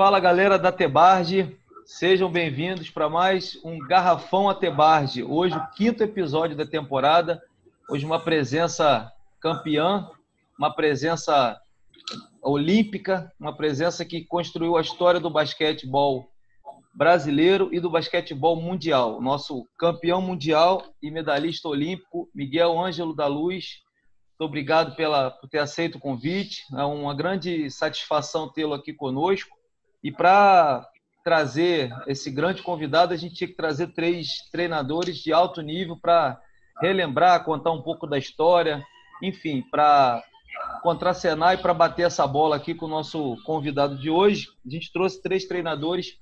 Fala galera da Tebarge, sejam bem-vindos para mais um Garrafão a Tebarge. Hoje o quinto episódio da temporada, hoje uma presença campeã, uma presença olímpica, uma presença que construiu a história do basquetebol brasileiro e do basquetebol mundial. Nosso campeão mundial e medalhista olímpico, Miguel Ângelo da Luz. Muito obrigado por ter aceito o convite. É uma grande satisfação tê-lo aqui conosco. E para trazer esse grande convidado, a gente tinha que trazer 3 treinadores de alto nível para relembrar, contar um pouco da história, enfim, para contracenar e para bater essa bola aqui com o nosso convidado de hoje. A gente trouxe 3 treinadores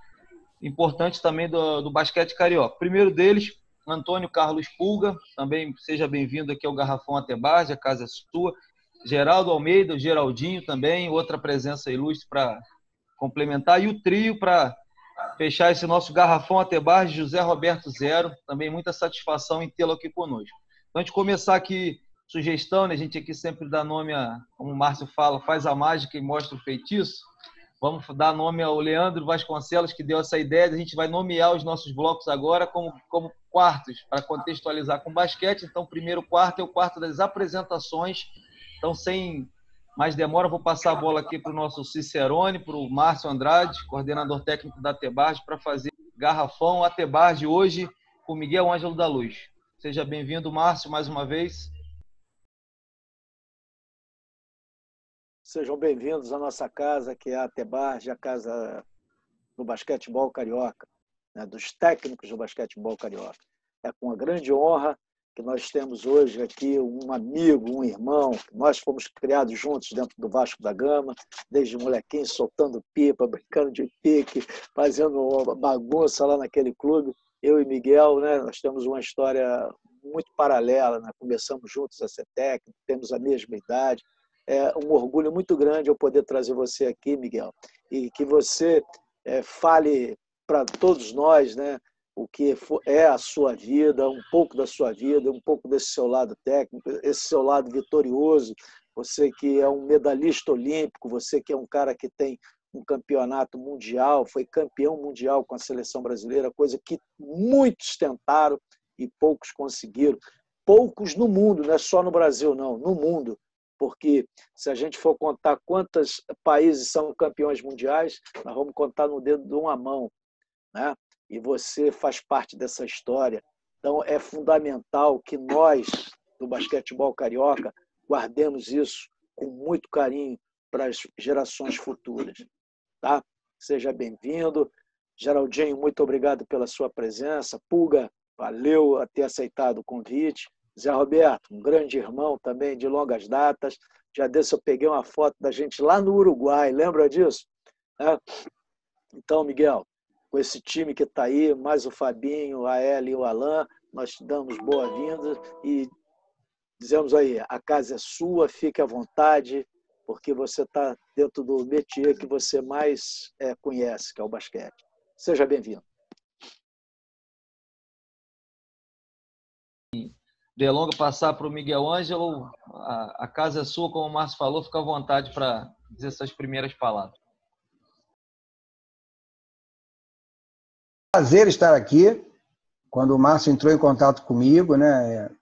importantes também do basquete carioca. O primeiro deles, Antônio Carlos Pulga, também seja bem-vindo aqui ao Garrafão a Tebarge, a casa é sua. Geraldo Almeida, o Geraldinho também, outra presença ilustre para complementar. E o trio para fechar esse nosso Garrafão a Tebarge, José Roberto Zero, também muita satisfação em tê-lo aqui conosco. Então, antes de começar aqui, sugestão, né? A gente aqui sempre dá nome como o Márcio fala, faz a mágica e mostra o feitiço. Vamos dar nome ao Leandro Vasconcelos, que deu essa ideia. A gente vai nomear os nossos blocos agora como quartos, para contextualizar com basquete. Então, o primeiro quarto é o quarto das apresentações. Então, sem mais demora, vou passar a bola aqui para o nosso Cicerone, para o Márcio Andrade, coordenador técnico da Tebarge, para fazer Garrafão a Tebarge hoje com Miguel Ângelo da Luz. Seja bem-vindo, Márcio, mais uma vez. Sejam bem-vindos à nossa casa, que é a Tebarge, a casa do basquetebol carioca, né, dos técnicos do basquetebol carioca. É com uma grande honra que nós temos hoje aqui um amigo, um irmão. Nós fomos criados juntos dentro do Vasco da Gama, desde molequinho, soltando pipa, brincando de pique, fazendo bagunça lá naquele clube. Eu e Miguel, né, nós temos uma história muito paralela, né? Começamos juntos a ser técnico, temos a mesma idade. É um orgulho muito grande eu poder trazer você aqui, Miguel, e que você fale para todos nós, né, o que é a sua vida, um pouco da sua vida, um pouco desse seu lado técnico, esse seu lado vitorioso, você que é um medalhista olímpico, você que é um cara que tem um campeonato mundial, foi campeão mundial com a seleção brasileira, coisa que muitos tentaram e poucos conseguiram. Poucos no mundo, não é só no Brasil, não, no mundo. Porque se a gente for contar quantos países são campeões mundiais, nós vamos contar no dedo de uma mão, né? E você faz parte dessa história. Então, é fundamental que nós, do basquetebol carioca, guardemos isso com muito carinho para as gerações futuras. Tá? Seja bem-vindo. Geraldinho, muito obrigado pela sua presença. Pulga, valeu a ter aceitado o convite. Zé Roberto, um grande irmão também de longas datas. Já desse eu peguei uma foto da gente lá no Uruguai, lembra disso? Então, Miguel, com esse time que está aí, mais o Fabinho, a Eli e o Alan, nós te damos boa-vinda e dizemos aí, a casa é sua, fique à vontade, porque você está dentro do métier que você mais conhece, que é o basquete. Seja bem-vindo. Delonga, passar para o Miguel Ângelo. A casa é sua, como o Márcio falou, fica à vontade para dizer essas primeiras palavras. Prazer estar aqui. Quando o Márcio entrou em contato comigo, né,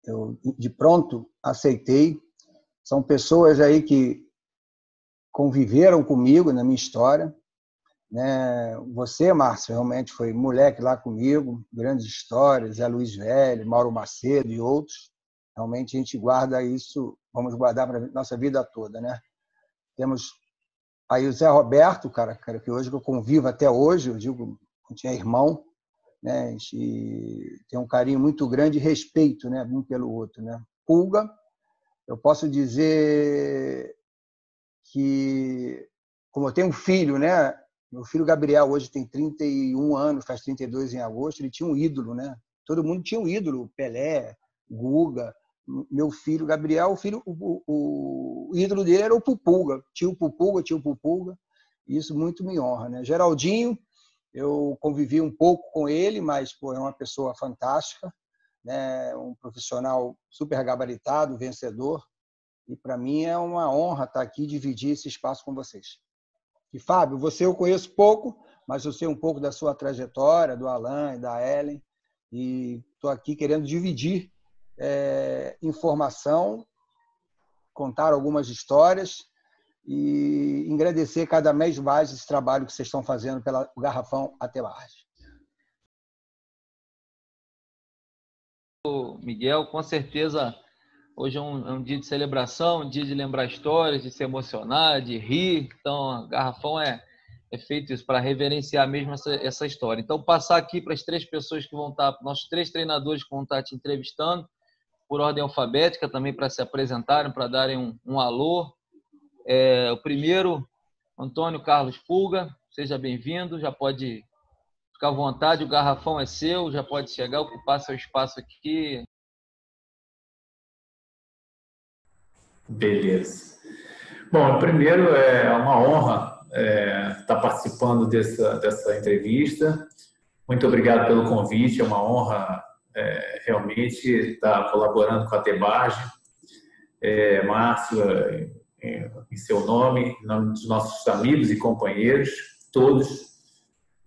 eu de pronto aceitei. São pessoas aí que conviveram comigo na minha história, né? Você, Márcio, realmente foi moleque lá comigo, grandes histórias, Zé Luiz Velho, Mauro Macedo e outros. Realmente a gente guarda isso, vamos guardar para a nossa vida toda, né? Temos aí o Zé Roberto, cara que hoje eu convivo até hoje, eu digo, a gente é irmão, né? A gente tem um carinho muito grande e respeito, né, um pelo outro, né? Pulga, eu posso dizer que, como eu tenho um filho, né? Meu filho Gabriel hoje tem 31 anos, faz 32 em agosto, ele tinha um ídolo, né? Todo mundo tinha um ídolo, Pelé, Guga. Meu filho Gabriel, o ídolo dele era o Pupulga, tio Pupulga, e isso muito me honra, né? Geraldinho, eu convivi um pouco com ele, mas pô, é uma pessoa fantástica, né? Um profissional super gabaritado, vencedor, e para mim é uma honra estar aqui e dividir esse espaço com vocês. E, Fábio, você eu conheço pouco, mas eu sei um pouco da sua trajetória, do Alan e da Ellen, e estou aqui querendo dividir informação, contar algumas histórias e agradecer cada mês mais esse trabalho que vocês estão fazendo pela Garrafão Atebarge. Miguel, com certeza, hoje é um dia de celebração, um dia de lembrar histórias, de se emocionar, de rir. Então, a Garrafão é feito isso para reverenciar mesmo essa história. Então, passar aqui para as 3 pessoas que vão estar, nossos 3 treinadores que vão estar te entrevistando, por ordem alfabética também, para se apresentarem, para darem um alô. O primeiro, Antônio Carlos Pulga, seja bem-vindo, já pode ficar à vontade, o garrafão é seu, já pode chegar, ocupar seu espaço aqui. Beleza. Bom, primeiro é uma honra estar participando dessa entrevista. Muito obrigado pelo convite, é uma honra realmente estar colaborando com a Atebarge. Márcio, em seu nome, em nome dos nossos amigos e companheiros, todos,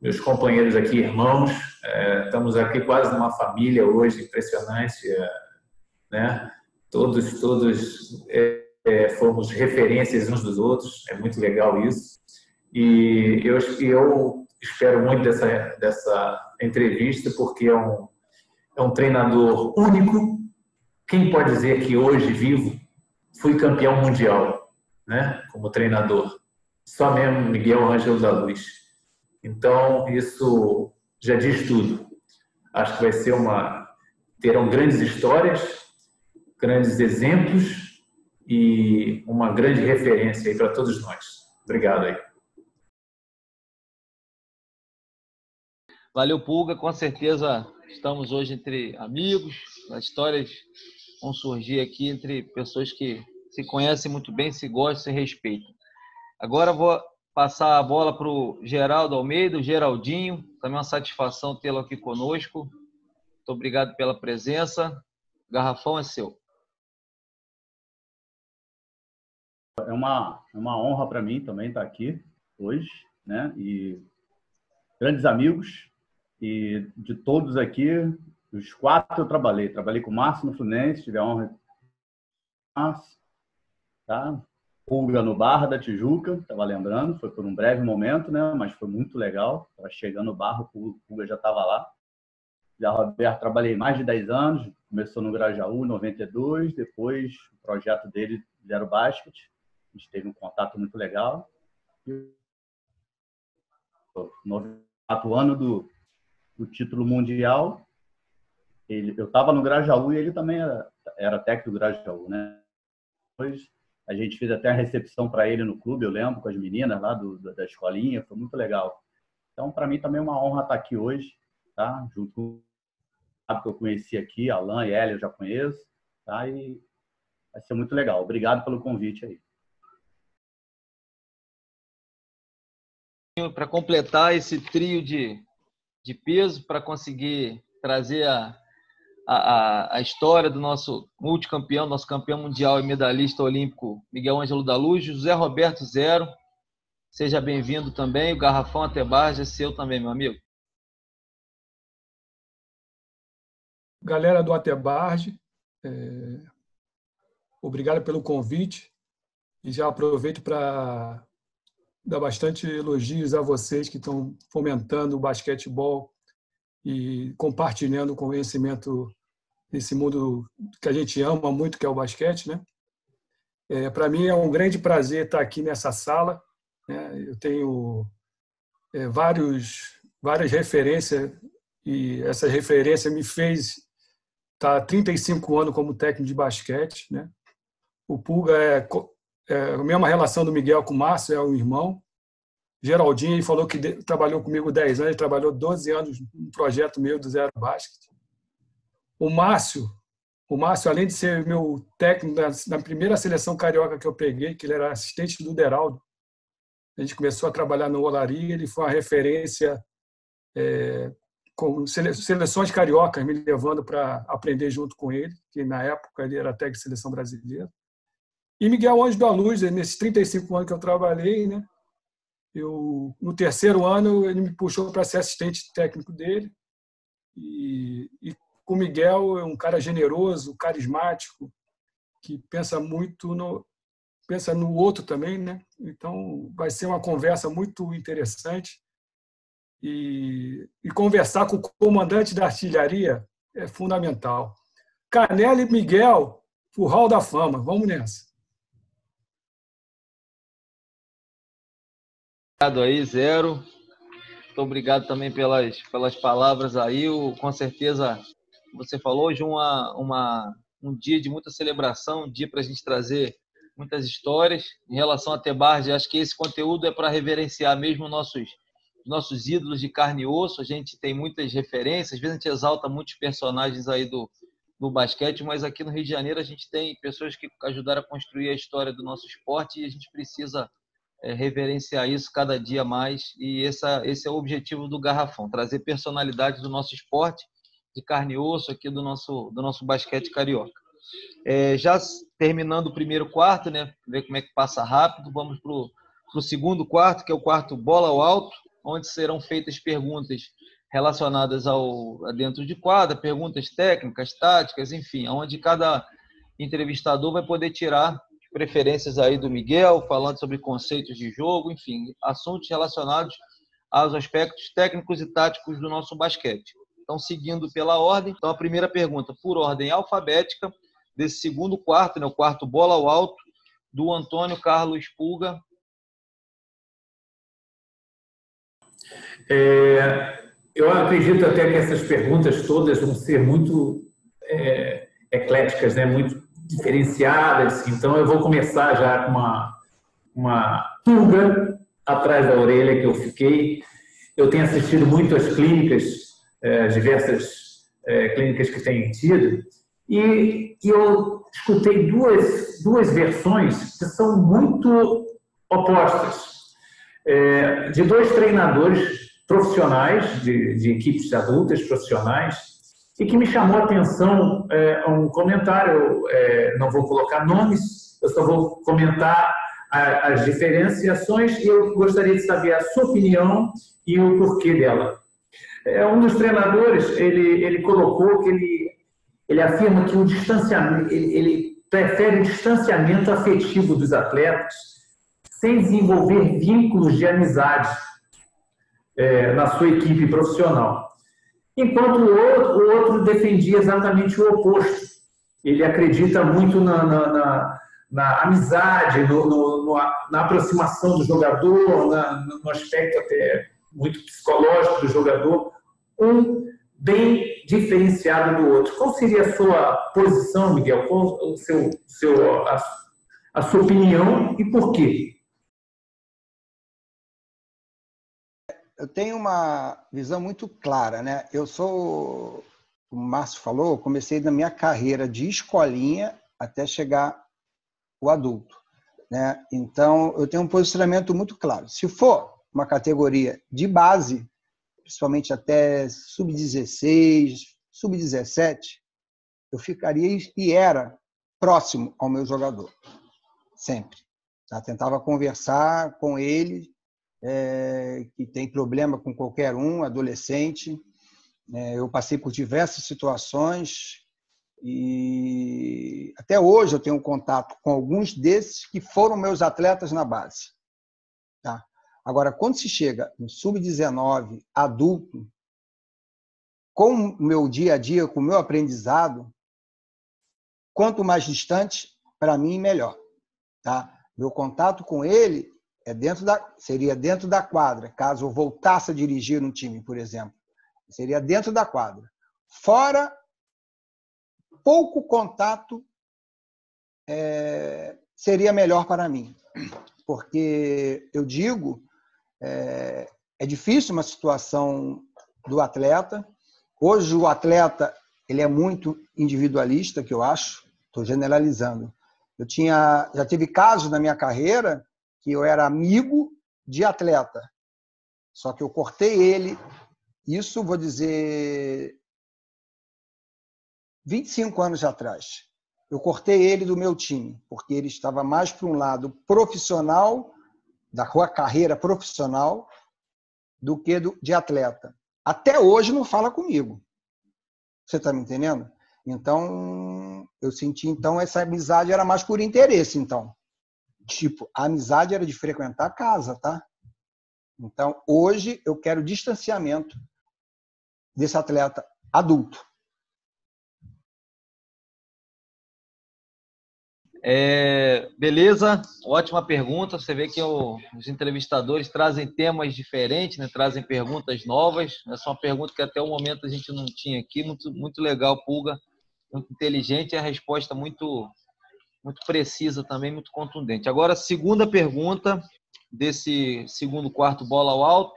meus companheiros aqui, irmãos, estamos aqui quase numa família hoje, impressionante, né? Todos fomos referências uns dos outros, é muito legal isso. E eu espero muito dessa entrevista, porque é um treinador único. Quem pode dizer que hoje, vivo, fui campeão mundial, né? Como treinador? Só mesmo Miguel Ângelo da Luz. Então, isso já diz tudo. Acho que terão grandes histórias, grandes exemplos e uma grande referência aí para todos nós. Obrigado aí. Valeu, Pulga. Com certeza estamos hoje entre amigos. As histórias vão surgir aqui entre pessoas que se conhecem muito bem, se gostam, se respeitam. Agora vou passar a bola para o Geraldo Almeida, o Geraldinho. Também uma satisfação tê-lo aqui conosco. Muito obrigado pela presença. O garrafão é seu. É uma honra para mim também estar aqui hoje, né? E grandes amigos. E de todos aqui, os 4 eu trabalhei. Trabalhei com o Márcio no Fluminense, tive a honra de Márcio, tá? Pulga no Barra da Tijuca, estava lembrando, foi por um breve momento, né? Mas foi muito legal. Estava chegando no Barra, o Pulga já estava lá. Já Roberto, trabalhei mais de 10 anos, começou no Grajaú, em 92, depois o projeto dele era o basquete, a gente teve um contato muito legal. No 4 ano do título mundial, eu estava no Grajaú e ele também era técnico do Grajaú, né? Depois a gente fez até a recepção para ele no clube, eu lembro, com as meninas lá da escolinha, foi muito legal. Então, para mim também é uma honra estar aqui hoje, tá? Junto com o que eu conheci aqui, Alan e Hélio eu já conheço, tá? E vai ser muito legal. Obrigado pelo convite aí. Para completar esse trio de peso, para conseguir trazer a história do nosso multicampeão, nosso campeão mundial e medalhista olímpico Miguel Ângelo da Luz, José Roberto Zero. Seja bem-vindo também. O garrafão Atebarge é seu também, meu amigo. Galera do Atebarge, obrigado pelo convite. E já aproveito para dar bastante elogios a vocês que estão fomentando o basquetebol e compartilhando o conhecimento desse mundo que a gente ama muito, que é o basquete, né? Para mim é um grande prazer estar aqui nessa sala, né? Eu tenho várias referências e essa referência me fez estar há 35 anos como técnico de basquete, né? O Pulga a mesma relação do Miguel com o Márcio, é um irmão. Geraldinho, ele falou que trabalhou comigo 10 anos, ele trabalhou 12 anos no projeto meu do Zero Basket. O Márcio, além de ser meu técnico na primeira seleção carioca que eu peguei, que ele era assistente do Deraldo, a gente começou a trabalhar no Olaria, ele foi uma referência com seleções cariocas, me levando para aprender junto com ele, que na época ele era técnico de seleção brasileira. E Miguel Ângelo da Luz, nesses 35 anos que eu trabalhei, né? No terceiro ano, ele me puxou para ser assistente técnico dele. E com o Miguel, é um cara generoso, carismático, que pensa muito pensa no outro também, né? Então, vai ser uma conversa muito interessante. E conversar com o comandante da artilharia é fundamental. Canela e Miguel, o Hall da Fama. Vamos nessa. Obrigado aí, Zero. Muito obrigado também pelas palavras aí. Com certeza, você falou hoje um dia de muita celebração, um dia para a gente trazer muitas histórias. Em relação a Tebarge, acho que esse conteúdo é para reverenciar mesmo nossos ídolos de carne e osso. A gente tem muitas referências, às vezes a gente exalta muitos personagens aí do basquete, mas aqui no Rio de Janeiro a gente tem pessoas que ajudaram a construir a história do nosso esporte e a gente precisa reverenciar isso cada dia mais, e esse é o objetivo do Garrafão, trazer personalidades do nosso esporte de carne e osso aqui do nosso basquete carioca. Já terminando o primeiro quarto, né, ver como é que passa rápido, vamos para o segundo quarto, que é o quarto bola ao alto, onde serão feitas perguntas relacionadas a dentro de quadra, perguntas técnicas, táticas, enfim, onde cada entrevistador vai poder tirar preferências aí do Miguel, falando sobre conceitos de jogo, enfim, assuntos relacionados aos aspectos técnicos e táticos do nosso basquete. Então, seguindo pela ordem, então a primeira pergunta, por ordem alfabética, desse segundo quarto, né, o quarto bola ao alto, do Antônio Carlos Pulga. Eu acredito até que essas perguntas todas vão ser muito ecléticas, né? Muito diferenciadas, então eu vou começar já com uma pulga atrás da orelha que eu fiquei. Eu tenho assistido muito às clínicas, diversas clínicas que têm tido, e eu escutei duas versões que são muito opostas, de dois treinadores profissionais, de equipes adultas profissionais, e que me chamou a atenção um comentário, não vou colocar nomes, eu só vou comentar as diferenciações, e eu gostaria de saber a sua opinião e o porquê dela. Um dos treinadores, ele colocou que ele afirma que o distanciamento, ele prefere o distanciamento afetivo dos atletas sem desenvolver vínculos de amizade na sua equipe profissional. Enquanto o outro defendia exatamente o oposto. Ele acredita muito na amizade, na aproximação do jogador, no aspecto até muito psicológico do jogador, um bem diferenciado do outro. Qual seria a sua posição, Miguel? Qual a sua opinião e por quê? Eu tenho uma visão muito clara, né? Eu sou, como o Márcio falou, comecei na minha carreira de escolinha até chegar o adulto, né? Então, eu tenho um posicionamento muito claro. Se for uma categoria de base, principalmente até sub-16, sub-17, eu ficaria e era próximo ao meu jogador, sempre. Tá? Tentava conversar com ele, que tem problema com qualquer um, adolescente. Eu passei por diversas situações e até hoje eu tenho contato com alguns desses que foram meus atletas na base. Tá? Agora, quando se chega no sub-19, adulto, com o meu dia a dia, com o meu aprendizado, quanto mais distante, para mim, melhor. Tá? Meu contato com ele seria dentro da quadra, caso eu voltasse a dirigir um time, por exemplo. Seria dentro da quadra. Fora, pouco contato seria melhor para mim. Porque, eu digo, é difícil uma situação do atleta. Hoje, o atleta ele é muito individualista, que eu acho. Estou generalizando. Já tive casos na minha carreira que eu era amigo de atleta, só que eu cortei ele, isso vou dizer 25 anos atrás. Eu cortei ele do meu time, porque ele estava mais para um lado profissional da sua carreira profissional do que de atleta. Até hoje não fala comigo. Você está me entendendo? Então, eu senti, então, essa amizade era mais por interesse, então. Tipo, a amizade era de frequentar a casa, tá? Então, hoje, eu quero distanciamento desse atleta adulto. Beleza, ótima pergunta. Você vê que os entrevistadores trazem temas diferentes, né? Trazem perguntas novas. Essa é uma pergunta que até o momento a gente não tinha aqui. Muito, muito legal, Pulga. Muito inteligente e a resposta muito, muito precisa também, muito contundente. Agora, segunda pergunta desse segundo quarto bola ao alto.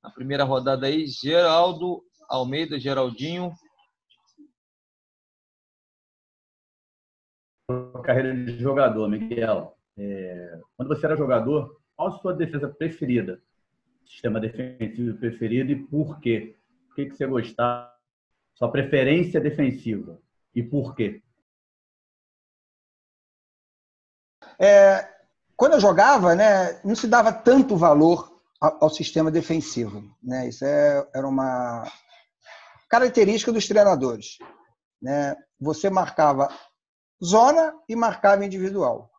Na primeira rodada aí, Geraldo Almeida, Geraldinho. Carreira de jogador, Miguel. Quando você era jogador, qual a sua defesa preferida? Sistema defensivo preferido e por quê? Por que você gostava? Sua preferência defensiva e por quê? Quando eu jogava, né, não se dava tanto valor ao sistema defensivo, né? Isso era uma característica dos treinadores, né? Você marcava zona e marcava individual,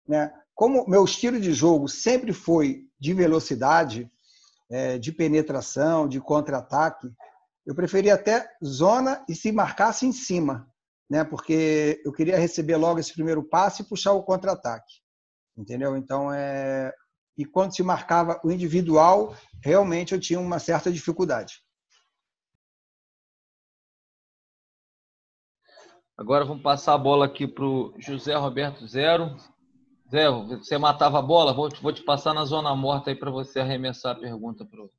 né? Como meu estilo de jogo sempre foi de velocidade, de penetração, de contra-ataque, eu preferia até zona e se marcasse em cima, né? Porque eu queria receber logo esse primeiro passe e puxar o contra-ataque, entendeu? Então, e quando se marcava o individual, realmente eu tinha uma certa dificuldade. Agora vamos passar a bola aqui para o José Roberto Zero. Zé, você matava a bola? Vou te passar na zona morta aí para você arremessar a pergunta para o...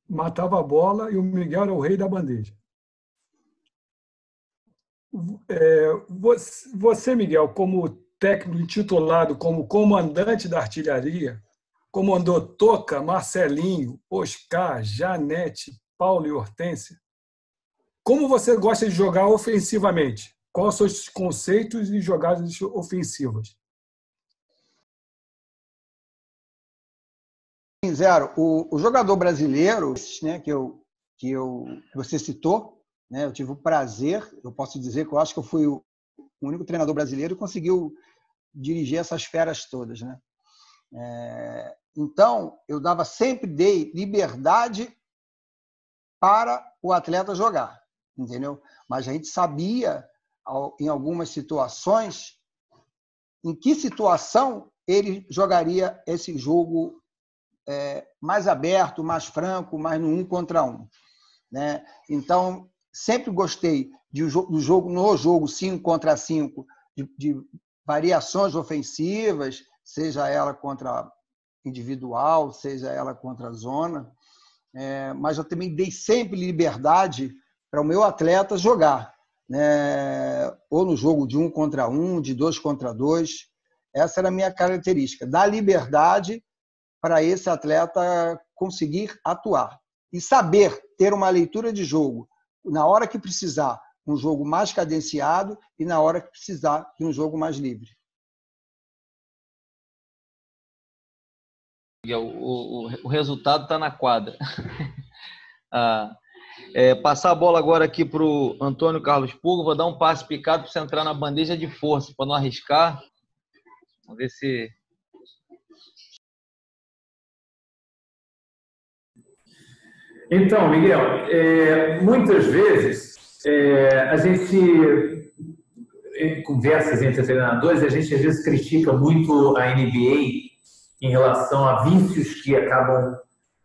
Matava a bola e o Miguel era o rei da bandeja. Você, Miguel, como técnico intitulado como comandante da artilharia, comandou Toca, Marcelinho, Oscar, Janete, Paulo e Hortência. Como você gosta de jogar ofensivamente? Quais são os seus conceitos e jogadas ofensivas? Zero, o jogador brasileiro, né, que você citou, né, eu tive o prazer, eu posso dizer que eu acho que eu fui o único treinador brasileiro que conseguiu dirigir essas feras todas, né? Então, eu sempre dei liberdade para o atleta jogar, entendeu? Mas a gente sabia, em algumas situações, em que situação ele jogaria esse jogo mais aberto, mais franco, mais no 1 contra 1, né? Então, sempre gostei no jogo 5 contra 5, de variações ofensivas, seja ela contra individual, seja ela contra a zona, mas eu também dei sempre liberdade para o meu atleta jogar, né? Ou no jogo de 1 contra 1, de 2 contra 2. Essa era a minha característica, dar liberdade para esse atleta conseguir atuar. E saber ter uma leitura de jogo, na hora que precisar, um jogo mais cadenciado e na hora que precisar de um jogo mais livre. O resultado está na quadra. Passar a bola agora aqui para o Antônio Carlos Pulga. Vou dar um passe picado para você entrar na bandeja de força, para não arriscar. Vamos ver se... Então, Miguel, muitas vezes a gente, em conversas entre treinadores, a gente às vezes critica muito a NBA em relação a vícios que acabam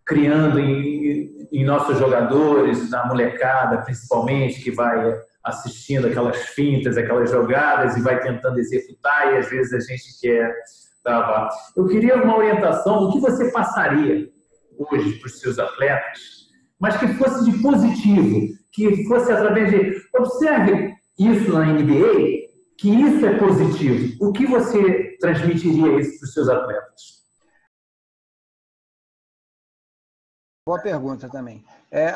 criando em nossos jogadores, na molecada principalmente, que vai assistindo aquelas fintas, aquelas jogadas e vai tentando executar, e às vezes a gente quer travar. Eu queria uma orientação do que você passaria hoje para os seus atletas, mas que fosse de positivo, que fosse através de... Observe isso na NBA, que isso é positivo. O que você transmitiria isso para os seus atletas? Boa pergunta também.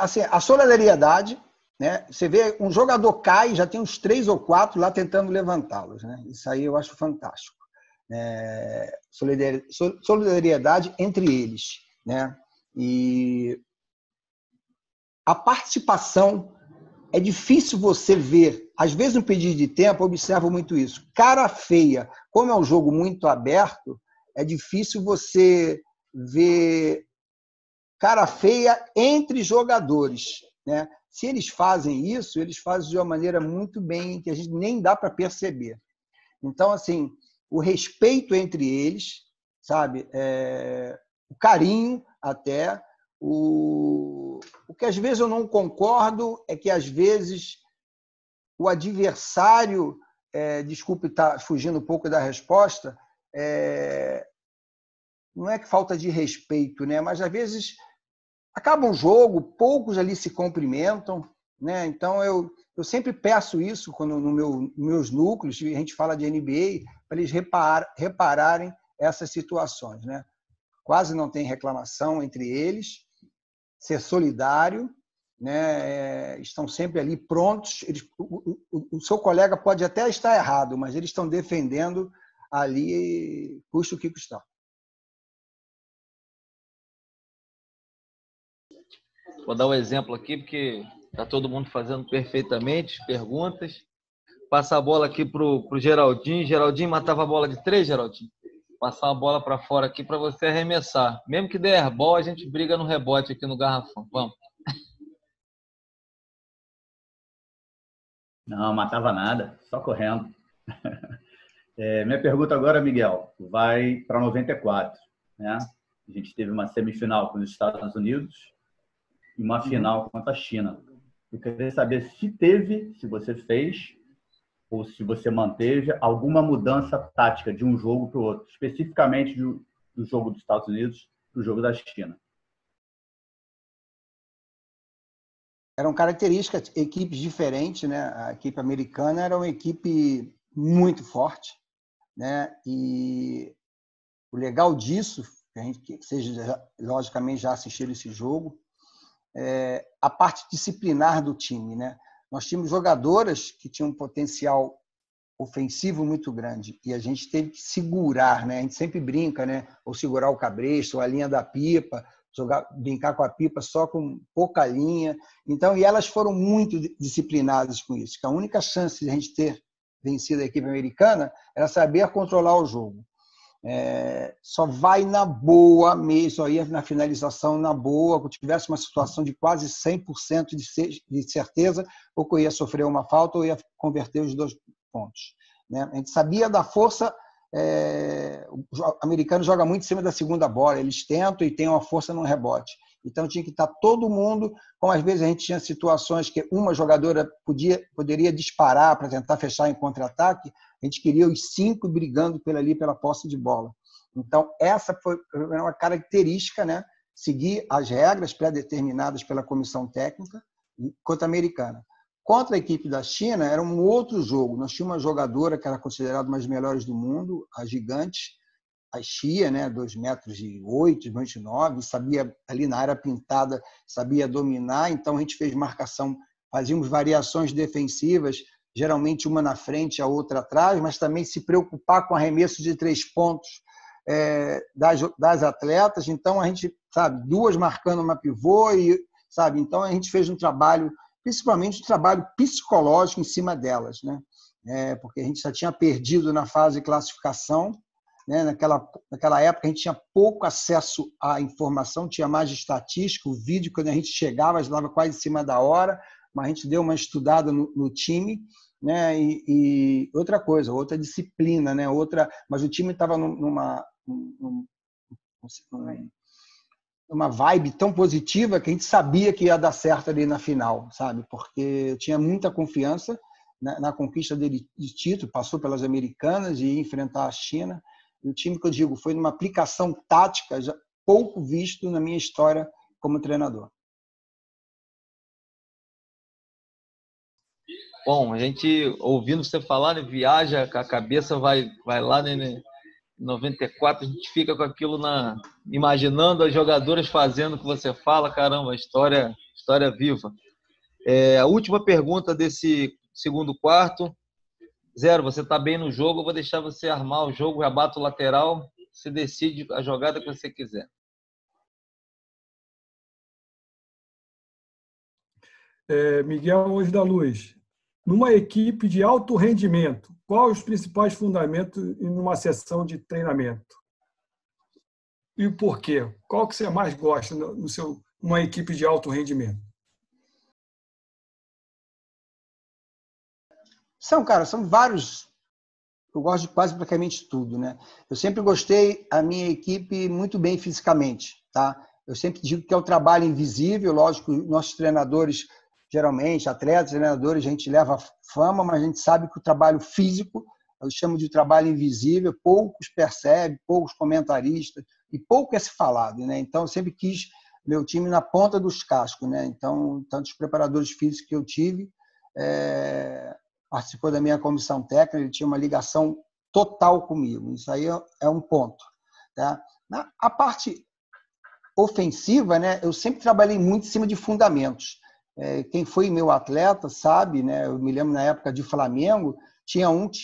Assim, a solidariedade, né? Você vê, um jogador cai, já tem uns 3 ou 4 lá tentando levantá-los, né? Isso aí eu acho fantástico. Solidariedade entre eles, né? E a participação, é difícil você ver, às vezes no pedido de tempo eu observo muito isso, cara feia, como é um jogo muito aberto, é difícil você ver cara feia entre jogadores, né? Se eles fazem isso, eles fazem de uma maneira muito bem, que a gente nem dá para perceber. Então, assim, o respeito entre eles, sabe? O carinho até. O que às vezes eu não concordo é que, às vezes, o adversário, desculpe estar fugindo um pouco da resposta, não é que falta de respeito, né? Mas, às vezes, acaba um jogo, poucos ali se cumprimentam, né? Então, eu sempre peço isso quando nos meus núcleos, a gente fala de NBA, para eles repararem essas situações, né? Quase não tem reclamação entre eles, ser solidário, né? Estão sempre ali prontos. O seu colega pode até estar errado, mas eles estão defendendo ali, custa o que custar. Vou dar um exemplo aqui, porque está todo mundo fazendo perfeitamente perguntas. Passar a bola aqui para o Geraldinho. Geraldinho matava a bola de 3, Geraldinho. Passar a bola para fora aqui para você arremessar. Mesmo que der airball, a gente briga no rebote aqui no garrafão. Vamos. Não, matava nada, só correndo. Minha pergunta agora, Miguel, vai para 94. Né? A gente teve uma semifinal com os Estados Unidos e uma final contra a China. Eu queria saber se você fez ou se você manteve alguma mudança tática de um jogo para o outro, especificamente do jogo dos Estados Unidos para o jogo da China. Eram características, equipes diferentes, né? A equipe americana era uma equipe muito forte, né? E o legal disso, que vocês logicamente já assistiram esse jogo, é a parte disciplinar do time, né? Nós tínhamos jogadoras que tinham um potencial ofensivo muito grande e a gente teve que segurar, né? A gente sempre brinca, né? Ou segurar o cabresto, ou a linha da pipa, brincar com a pipa só com pouca linha. Então, e elas foram muito disciplinadas com isso. Que a única chance de a gente ter vencido a equipe americana era saber controlar o jogo. Só vai na boa mesmo, só ia na finalização na boa, quando tivesse uma situação de quase 100% de certeza, ou que eu ia sofrer uma falta ou ia converter os 2 pontos. Né? A gente sabia da força, o americano joga muito em cima da segunda bola, eles tentam e tem uma força no rebote. Então tinha que estar todo mundo, como às vezes a gente tinha situações que uma jogadora poderia disparar para tentar fechar em contra-ataque, a gente queria os 5 brigando pela posse de bola. Então essa foi uma característica, né? Seguir as regras pré-determinadas pela comissão técnica contra a americana. Contra a equipe da China era um outro jogo. Nós tínhamos uma jogadora que era considerada uma das melhores do mundo, a gigante, a Xia, né, 2,8 metros, 2,9, sabia ali na área pintada, sabia dominar, então a gente fez marcação, fazíamos variações defensivas, geralmente uma na frente, a outra atrás, mas também se preocupar com arremesso de 3 pontos das atletas, então a gente, sabe, 2 marcando uma pivô, e, sabe, então a gente fez um trabalho, principalmente um trabalho psicológico em cima delas, né? Porque a gente já tinha perdido na fase de classificação, né? Naquela época a gente tinha pouco acesso à informação, tinha mais de estatística, o vídeo quando a gente chegava, estava quase em cima da hora, mas a gente deu uma estudada no time, né? E outra coisa, outra disciplina, né? Mas o time estava numa vibe tão positiva que a gente sabia que ia dar certo ali na final, sabe? Porque eu tinha muita confiança na conquista dele de título, passou pelas americanas e ia enfrentar a China. E o time que eu digo foi numa aplicação tática já pouco visto na minha história como treinador. Bom, a gente ouvindo você falar, né, viaja, a cabeça vai lá, né, em 94, a gente fica com aquilo imaginando as jogadoras fazendo o que você fala, caramba, história viva. A última pergunta desse segundo quarto. Zero, você está bem no jogo, eu vou deixar você armar o jogo, já bato o lateral, você decide a jogada que você quiser. Miguel Hoje da Luz, numa equipe de alto rendimento, quais os principais fundamentos em uma sessão de treinamento? E o porquê? Qual que você mais gosta numa equipe de alto rendimento? São vários. Eu gosto de quase praticamente tudo, né? Eu sempre gostei a minha equipe muito bem fisicamente, tá? Eu sempre digo que é o trabalho invisível, lógico, nossos treinadores, geralmente, atletas, treinadores, a gente leva fama, mas a gente sabe que o trabalho físico, eu chamo de trabalho invisível, poucos percebem, poucos comentaristas, e pouco é se falado, né? Então, eu sempre quis meu time na ponta dos cascos, né? Então, tantos preparadores físicos que eu tive, participou da minha comissão técnica, ele tinha uma ligação total comigo. Isso aí é um ponto, tá? A parte ofensiva, né? Eu sempre trabalhei muito em cima de fundamentos. Quem foi meu atleta sabe, né? Eu me lembro na época de Flamengo, tinha um que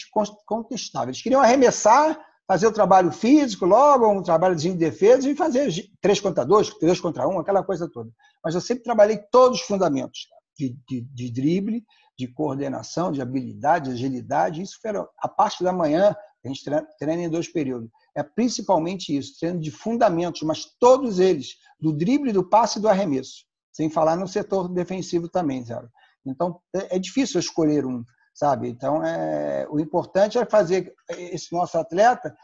contestava. Eles queriam arremessar, fazer o trabalho físico, logo um trabalho de defesa e fazer 3 contra 2, 3 contra 1, aquela coisa toda. Mas eu sempre trabalhei todos os fundamentos, de drible, de coordenação, de habilidade, de agilidade. Isso foi a parte da manhã, a gente treina em 2 períodos. É principalmente isso, treino de fundamentos, mas todos eles, do drible, do passe e do arremesso. Sem falar no setor defensivo também, sabe? Então, é difícil escolher um, sabe? Então, o importante é fazer esse nosso atleta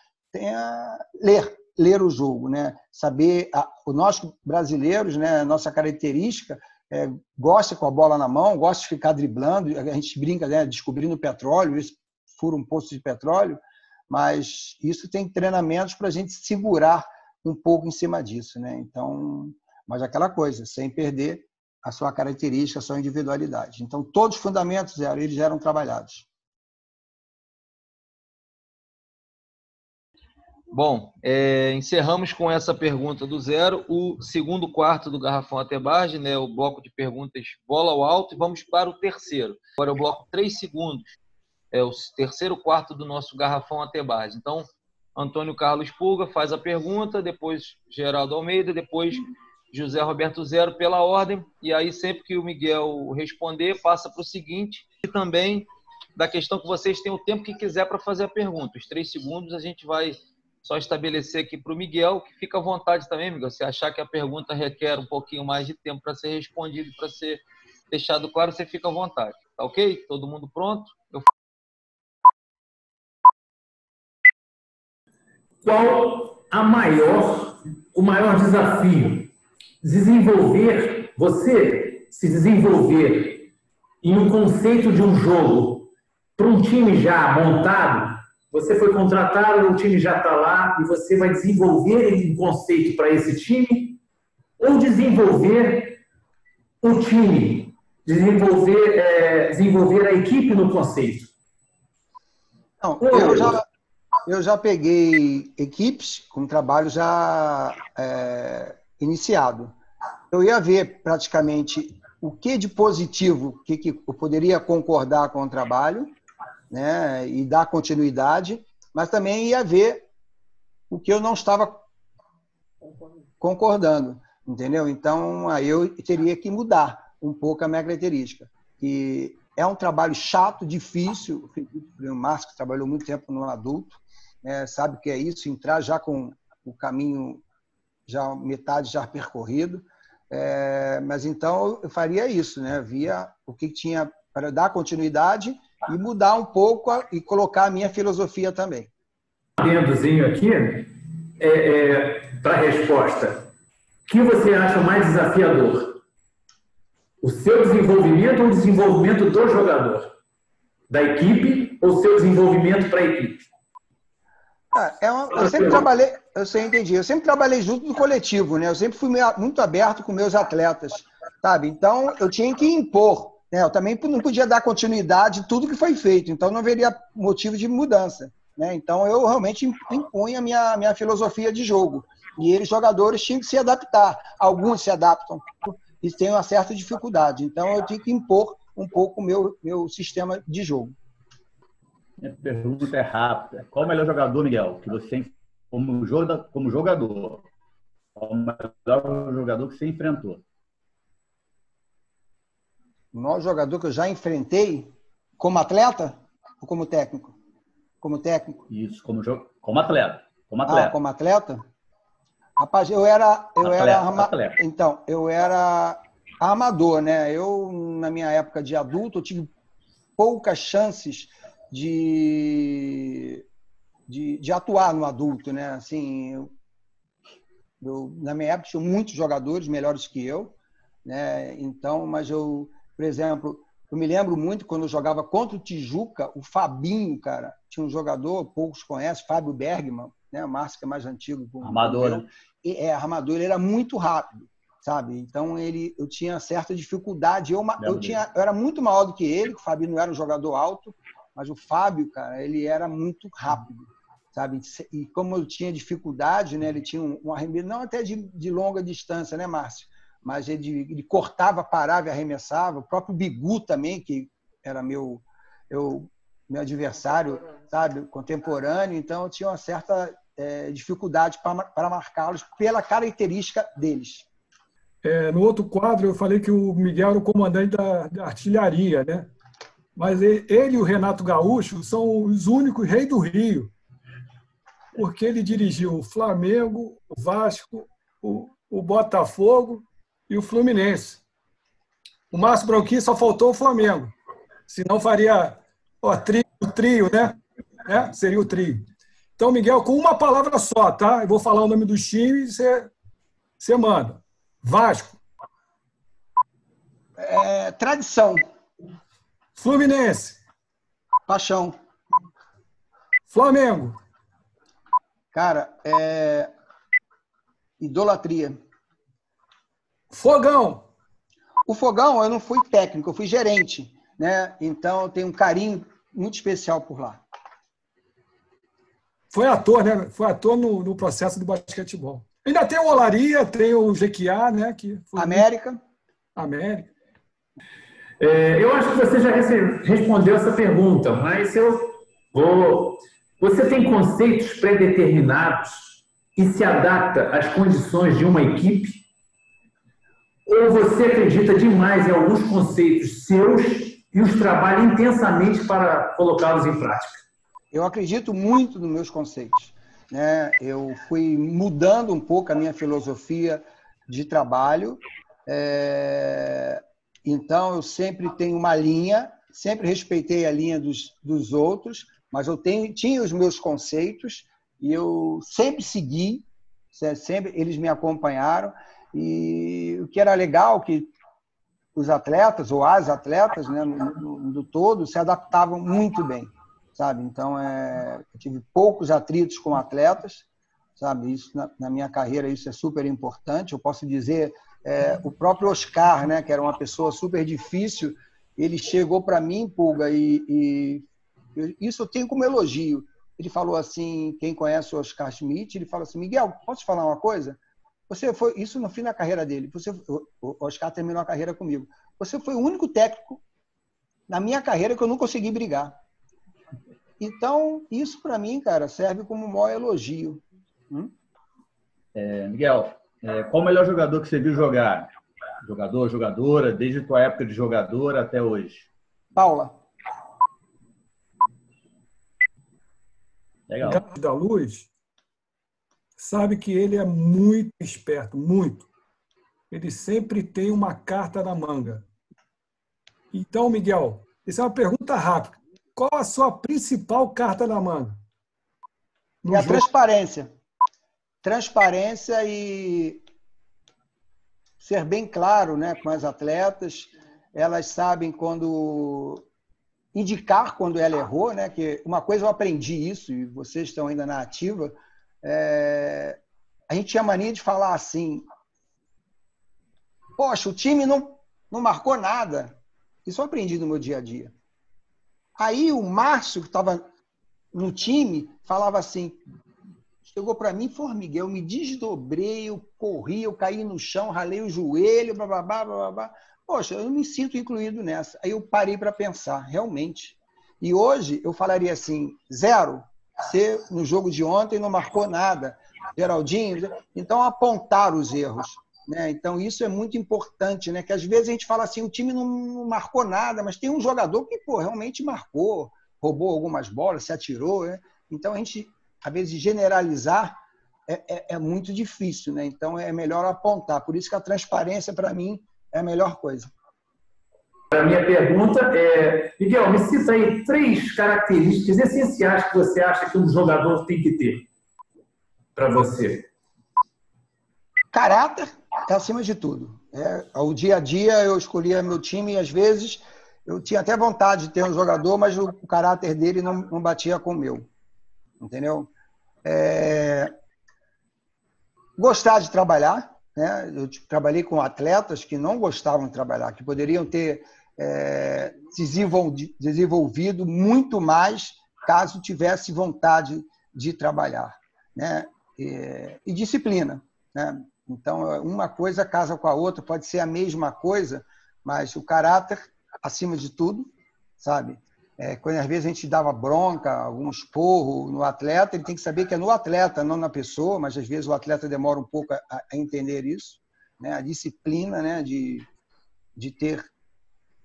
ler o jogo, né? Saber, nós brasileiros, né? Nossa característica gosta com a bola na mão, gosta de ficar driblando, a gente brinca, né? Descobrindo petróleo, isso fura um poço de petróleo, mas isso tem treinamentos para a gente segurar um pouco em cima disso, né? Então, mas aquela coisa, sem perder a sua característica, a sua individualidade. Então, todos os fundamentos eles eram trabalhados. Bom, encerramos com essa pergunta do Zero, o segundo quarto do Garrafão Atebarge, né, o bloco de perguntas bola ao alto, e vamos para o terceiro. Agora é o bloco 3 segundos, é o terceiro quarto do nosso Garrafão Atebarge. Então, Antônio Carlos Pulga faz a pergunta, depois Geraldo Almeida, depois José Roberto Zero pela ordem, e aí sempre que o Miguel responder, passa para o seguinte, e também da questão que vocês têm o tempo que quiser para fazer a pergunta. Os 3 segundos a gente vai só estabelecer aqui para o Miguel, que fica à vontade também, Miguel. Se achar que a pergunta requer um pouquinho mais de tempo para ser respondida, para ser deixado claro, você fica à vontade. Tá ok? Todo mundo pronto? Qual o maior desafio? Você se desenvolver em um conceito de um jogo para um time já montado. Você foi contratado, o time já está lá e você vai desenvolver um conceito para esse time, ou desenvolver o time, desenvolver a equipe no conceito? Não, eu já peguei equipes com trabalho já iniciado. Eu ia ver praticamente o que de positivo que eu poderia concordar com o trabalho, né, e dar continuidade, mas também ia ver o que eu não estava concordando, entendeu? Então, aí eu teria que mudar um pouco a minha característica. E é um trabalho chato, difícil. O Márcio, que trabalhou muito tempo no adulto, sabe o que é isso, entrar já com o caminho, já metade já percorrido. Mas então eu faria isso, né? Via o que tinha para dar continuidade e mudar um pouco e colocar a minha filosofia também. Adendozinho aqui, para a resposta. O que você acha mais desafiador? O seu desenvolvimento ou o desenvolvimento do jogador? Da equipe ou o seu desenvolvimento para a equipe? Eu sempre trabalhei, eu sempre trabalhei junto do coletivo, né? Eu sempre fui muito aberto com meus atletas, sabe? Então, eu tinha que impor, né? Eu também não podia dar continuidade a tudo que foi feito, então não haveria motivo de mudança, né? Então, eu realmente impunha a minha filosofia de jogo. E eles, jogadores, tinham que se adaptar. Alguns se adaptam e tenho uma certa dificuldade. Então, eu tenho que impor um pouco o meu sistema de jogo. Minha pergunta é rápida. Qual o melhor jogador, Miguel, que você, como jogador, qual o melhor jogador que você enfrentou? O maior jogador que eu já enfrentei como atleta ou como técnico? Como técnico. Isso, como atleta. Como atleta. Ah, como atleta? Rapaz, eu era armador, né? Eu, na minha época de adulto, eu tive poucas chances de atuar no adulto, né? Assim, na minha época tinha muitos jogadores melhores que eu, né? Então, mas por exemplo, eu me lembro muito quando eu jogava contra o Tijuca, o Fabinho, cara, tinha um jogador, poucos conhecem, Fábio Bergman, né? O Márcio, que é mais antigo. Armador, né? Armador, ele era muito rápido, sabe? Então, eu tinha certa dificuldade. Eu era muito maior do que ele, o Fabinho não era um jogador alto, mas o Fábio, cara, ele era muito rápido, sabe? E como eu tinha dificuldade, né? Ele tinha um arremesso, não até de longa distância, né, Márcio? Mas ele cortava, parava e arremessava. O próprio Bigu também, que era meu adversário, sabe, contemporâneo. Então, eu tinha uma certa dificuldade para marcá-los pela característica deles. No outro quadro, eu falei que o Miguel era o comandante da artilharia, né? Mas ele e o Renato Gaúcho são os únicos reis do Rio, porque ele dirigiu o Flamengo, o Vasco, o Botafogo e o Fluminense. O Márcio Bronquinho só faltou o Flamengo. Senão faria o trio, né? Seria o trio. Então, Miguel, com uma palavra só, tá? Eu vou falar o nome dos times e você manda. Vasco. Tradição. Fluminense. Paixão. Flamengo. Cara, idolatria. Fogão. O Fogão, eu não fui técnico, eu fui gerente, né? Então, eu tenho um carinho muito especial por lá. Foi ator, né? Foi ator no processo do basquetebol. Ainda tem o Olaria, tem o Jequiá, né? Que foi América. América. Eu acho que você já respondeu essa pergunta, mas Você tem conceitos pré-determinados e se adapta às condições de uma equipe? Ou você acredita demais em alguns conceitos seus e os trabalha intensamente para colocá-los em prática? Eu acredito muito nos meus conceitos, né? Eu fui mudando um pouco a minha filosofia de trabalho. Então, eu sempre tenho uma linha, sempre respeitei a linha dos outros, mas eu tinha os meus conceitos e eu sempre segui, sempre eles me acompanharam. E o que era legal que os atletas, ou as atletas, né, do todo, se adaptavam muito bem, sabe? Então, eu tive poucos atritos com atletas, sabe? Isso, na minha carreira, isso é super importante. Eu posso dizer, o próprio Oscar, né, que era uma pessoa super difícil, ele chegou para mim, Pulga, e isso eu tenho como elogio. Ele falou assim, quem conhece o Oscar Schmidt, ele falou assim, Miguel, posso te falar uma coisa? Isso no fim da carreira dele. O Oscar terminou a carreira comigo. Você foi o único técnico na minha carreira que eu não consegui brigar. Então, isso para mim, cara, serve como um maior elogio. Miguel, qual o melhor jogador que você viu jogar? Jogador, jogadora, desde a tua época de jogadora até hoje? Paula. Legal. Da Luz sabe que ele é muito esperto, muito. Ele sempre tem uma carta na manga. Então, Miguel, essa é uma pergunta rápida. Qual a sua principal carta na manga? A transparência. Transparência e ser bem claro, né, com as atletas. Elas sabem quando indicar quando ela errou, né? Que uma coisa eu aprendi isso, e vocês estão ainda na ativa, a gente tinha mania de falar assim, poxa, o time não marcou nada. Isso eu aprendi no meu dia a dia. Aí o Márcio, que estava no time, falava assim, chegou para mim e falou, Miguel, eu me desdobrei, eu corri, eu caí no chão, ralei o joelho, blá, blá, blá, blá, blá. Poxa, eu me sinto incluído nessa. Aí eu parei para pensar, realmente. E hoje eu falaria assim, 0, você no jogo de ontem não marcou nada. Geraldinho, então apontar os erros. Né? Então isso é muito importante, né? Que às vezes a gente fala assim, o time não marcou nada, mas tem um jogador que realmente marcou, roubou algumas bolas, se atirou. Né? Então a gente, às vezes, generalizar é muito difícil. Né? Então é melhor apontar. Por isso que a transparência, para mim, é a melhor coisa. A minha pergunta é, Miguel, me cita aí 3 características essenciais que você acha que um jogador tem que ter para você. Caráter é acima de tudo. Ao dia a dia eu escolhia meu time e às vezes eu tinha até vontade de ter um jogador, mas o caráter dele não batia com o meu. Entendeu? Gostar de trabalhar. Né? Eu trabalhei com atletas que não gostavam de trabalhar, que poderiam ter desenvolvido muito mais caso tivesse vontade de trabalhar. Né? E disciplina. Né? Então, uma coisa casa com a outra, pode ser a mesma coisa, mas o caráter acima de tudo, sabe? Quando às vezes a gente dava bronca, algum esporro no atleta, ele tem que saber que é no atleta, não na pessoa, mas às vezes o atleta demora um pouco a entender isso. Né? A disciplina, né? de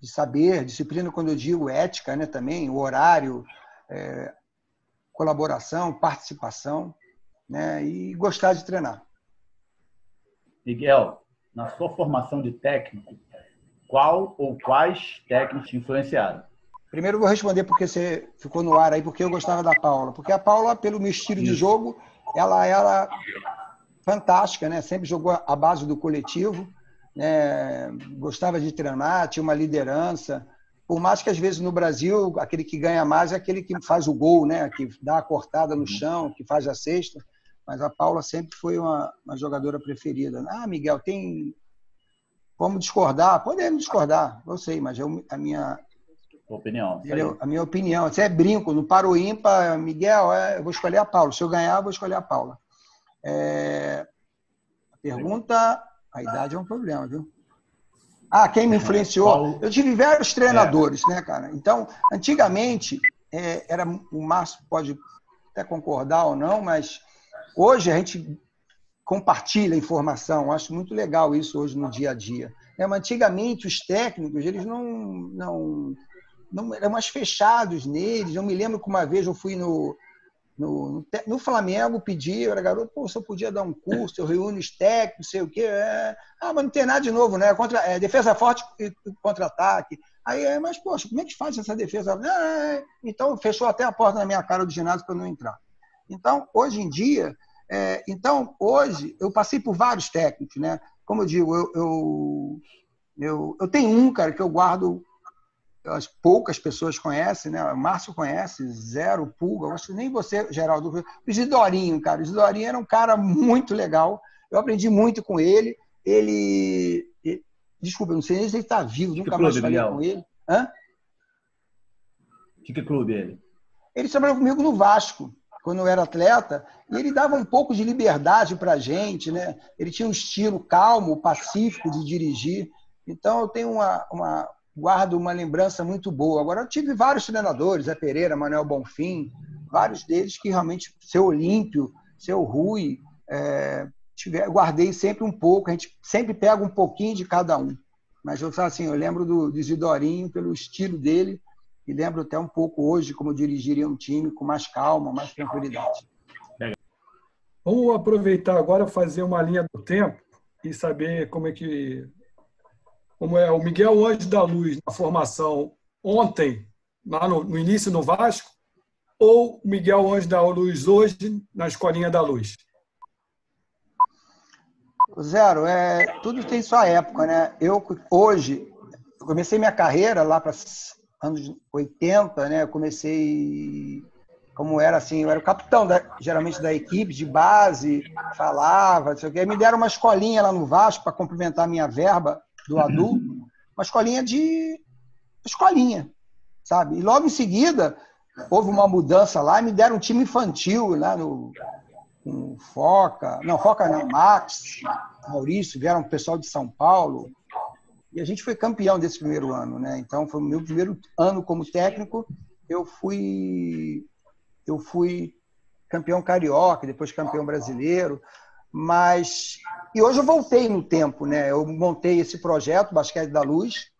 saber, disciplina quando eu digo ética, né? Também, o horário, colaboração, participação, né? E gostar de treinar. Miguel, na sua formação de técnico, qual ou quais técnicos te influenciaram? Primeiro eu vou responder porque você ficou no ar aí, porque eu gostava da Paula. Porque a Paula, pelo meu estilo de jogo, ela era fantástica, né? Sempre jogou à base do coletivo, né? Gostava de treinar, tinha uma liderança. Por mais que às vezes no Brasil, aquele que ganha mais é aquele que faz o gol, né? Que dá a cortada no chão, que faz a cesta. Mas a Paula sempre foi uma jogadora preferida. Ah, Miguel, vamos discordar? Podemos discordar, eu sei, mas a minha opinião. A minha opinião. Você brinco, no paro ímpar, Miguel, eu vou escolher a Paula. Se eu ganhar, eu vou escolher a Paula. A pergunta, a idade é um problema, viu? Quem me influenciou? Eu tive vários treinadores, né, cara? Então, antigamente, o Márcio pode até concordar ou não, mas hoje a gente compartilha informação. Acho muito legal isso hoje no dia a dia. Mas antigamente os técnicos, eles não eram mais fechados neles. Eu me lembro que uma vez eu fui no Flamengo, pedi, eu era garoto, se eu podia dar um curso, eu reúno os técnicos, não sei o quê. Mas não tem nada de novo, né? Defesa forte e contra-ataque. Aí, mas, poxa, como é que faz essa defesa? Então, fechou até a porta na minha cara do ginásio para eu não entrar. Então, hoje em dia, hoje eu passei por vários técnicos, né? Como eu digo, eu tenho um, cara, que eu guardo, as poucas pessoas conhecem, né? O Márcio conhece, Zero, Pulga, eu acho que nem você, Geraldo. O Isidorinho, cara. O Isidorinho era um cara muito legal. Eu aprendi muito com ele. Desculpa, eu não sei nem se ele está vivo, nunca mais falei com ele. De que clube ele? Ele trabalhou comigo no Vasco, quando eu era atleta, e ele dava um pouco de liberdade para a gente, né? Ele tinha um estilo calmo, pacífico de dirigir. Então, eu tenho guardo uma lembrança muito boa. Agora, eu tive vários treinadores, Zé Pereira, Manuel Bonfim, vários deles que realmente, seu Olímpio, seu Rui, guardei sempre um pouco, a gente sempre pega um pouquinho de cada um. Mas eu lembro do Isidorinho pelo estilo dele, e lembro até um pouco hoje como eu dirigiria um time com mais calma, mais tranquilidade. Vamos aproveitar agora, fazer uma linha do tempo e saber como é o Miguel Anjo da Luz na formação ontem, lá no início no Vasco, ou o Miguel Anjo da Luz hoje na Escolinha da Luz? Zero, tudo tem sua época, né? Eu comecei minha carreira lá para anos 80, né? Eu comecei como era assim, eu era o capitão geralmente da equipe de base, falava, não sei o quê. Me deram uma escolinha lá no Vasco para complementar a minha verba do adulto, uma escolinha, sabe? E logo em seguida houve uma mudança lá e me deram um time infantil lá com Foca, não, Max, Maurício, vieram o pessoal de São Paulo, e a gente foi campeão desse primeiro ano, né? Então, foi o meu primeiro ano como técnico, eu fui campeão carioca, depois campeão brasileiro, e hoje eu voltei no tempo, né? Eu montei esse projeto, Basquete da Luz,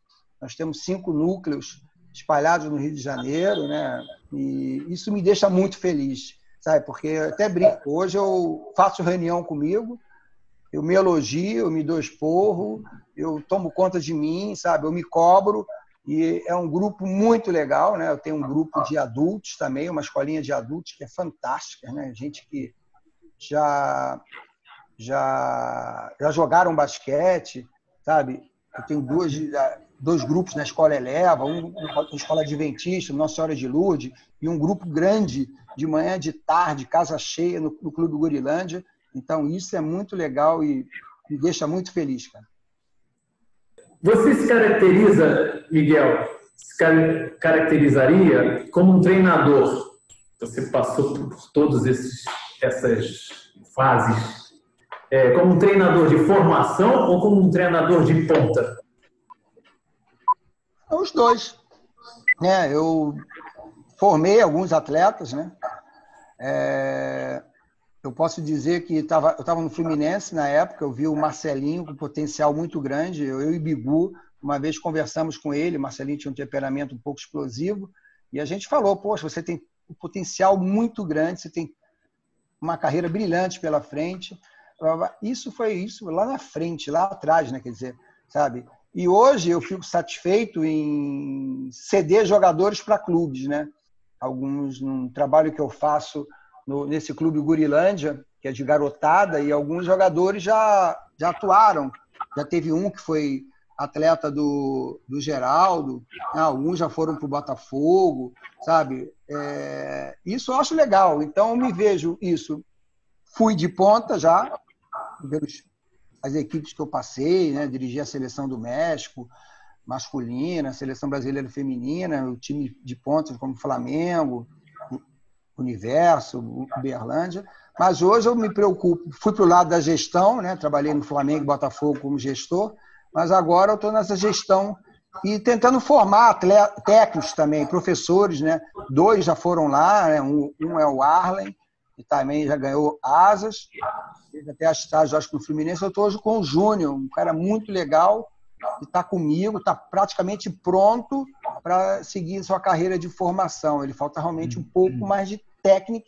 nós temos 5 núcleos espalhados no Rio de Janeiro, né? E isso me deixa muito feliz, sabe? Porque eu até brinco, hoje eu faço reunião comigo, eu me elogio, eu me dou esporro, eu tomo conta de mim, sabe? Eu me cobro, e é um grupo muito legal, né? Eu tenho um grupo de adultos também, uma escolinha de adultos que é fantástica, né? Gente que já jogaram basquete, sabe? Eu tenho dois grupos na escola Eleva, uma escola adventista, Nossa Senhora de Lourdes, e um grupo grande de manhã, de tarde, casa cheia no Clube Gurilândia. Então, isso é muito legal e me deixa muito feliz, cara. Você se caracteriza, Miguel, caracterizaria como um treinador? Você passou por todas essas fases. Como um treinador de formação ou como um treinador de ponta? Os dois. Eu formei alguns atletas, né? Eu posso dizer que eu estava no Fluminense na época, eu vi o Marcelinho com potencial muito grande, eu e Bigu, uma vez conversamos com ele, o Marcelinho tinha um temperamento um pouco explosivo, e a gente falou, poxa, você tem um potencial muito grande, você tem uma carreira brilhante pela frente. Isso foi isso lá na frente, lá atrás, né? Quer dizer, sabe? E hoje eu fico satisfeito em ceder jogadores para clubes, né? Alguns, num trabalho que eu faço nesse clube Gurilândia, que é de garotada, e alguns jogadores já atuaram. Já teve um que foi atleta do Geraldo, alguns já foram para o Botafogo, sabe? Isso eu acho legal. Então, eu me vejo isso. Fui de ponta já, as equipes que eu passei, né? Dirigi a seleção do México, masculina, a seleção brasileira feminina, o time de pontas como Flamengo, Universo, Uberlândia, mas hoje eu me preocupo, fui para o lado da gestão, né? Trabalhei no Flamengo e Botafogo como gestor, mas agora eu estou nessa gestão e tentando formar técnicos também, professores, né? 2 já foram lá, né? Um é o Arlen, que também já ganhou asas, fez até estágio, acho que no Fluminense. Eu estou hoje com o Júnior, um cara muito legal, que está comigo, está praticamente pronto para seguir sua carreira de formação. Ele falta realmente um pouco mais de técnica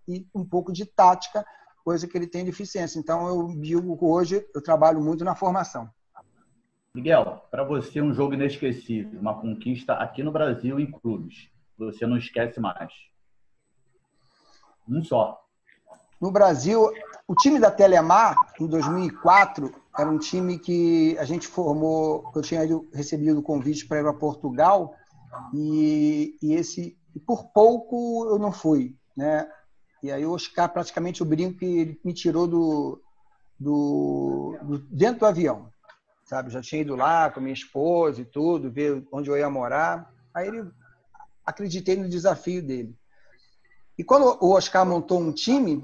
e um pouco de tática, coisa que ele tem deficiência. Então, eu digo que hoje eu trabalho muito na formação. Miguel, para você um jogo inesquecível, uma conquista aqui no Brasil em clubes, você não esquece mais? Um só. No Brasil, o time da Telemar, em 2004, era um time que a gente formou, eu tinha recebido o convite para ir a Portugal, e por pouco eu não fui, né? E aí o Oscar, praticamente, eu brinco que ele me tirou dentro do avião, sabe? Já tinha ido lá com a minha esposa e tudo, ver onde eu ia morar. Aí acreditei no desafio dele. E quando o Oscar montou um time,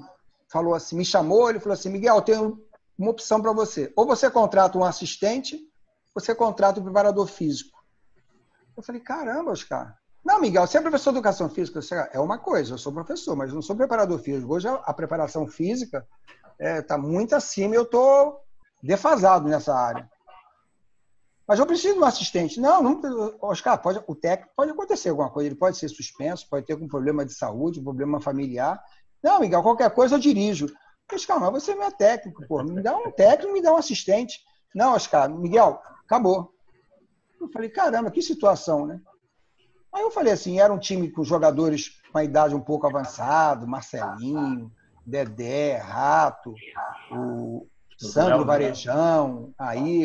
falou assim, me chamou, ele falou assim, Miguel, eu tenho uma opção para você. Ou você contrata um assistente, ou você contrata um preparador físico. Eu falei, caramba, Oscar. Não, Miguel, você é professor de educação física? É uma coisa, eu sou professor, mas não sou preparador físico. Hoje a preparação física está muito acima e eu estou defasado nessa área. Mas eu preciso de um assistente. Não, Oscar, o técnico pode acontecer alguma coisa, ele pode ser suspenso, pode ter algum problema de saúde, um problema familiar. Não, Miguel, qualquer coisa eu dirijo. Oscar, mas você não é técnico, pô. Me dá um técnico, me dá um assistente. Não, Oscar, Miguel, acabou. Eu falei, caramba, que situação, né? Aí eu falei assim, era um time com jogadores com a idade um pouco avançada, Marcelinho, Dedé, Rato, o Sandro Varejão, aí.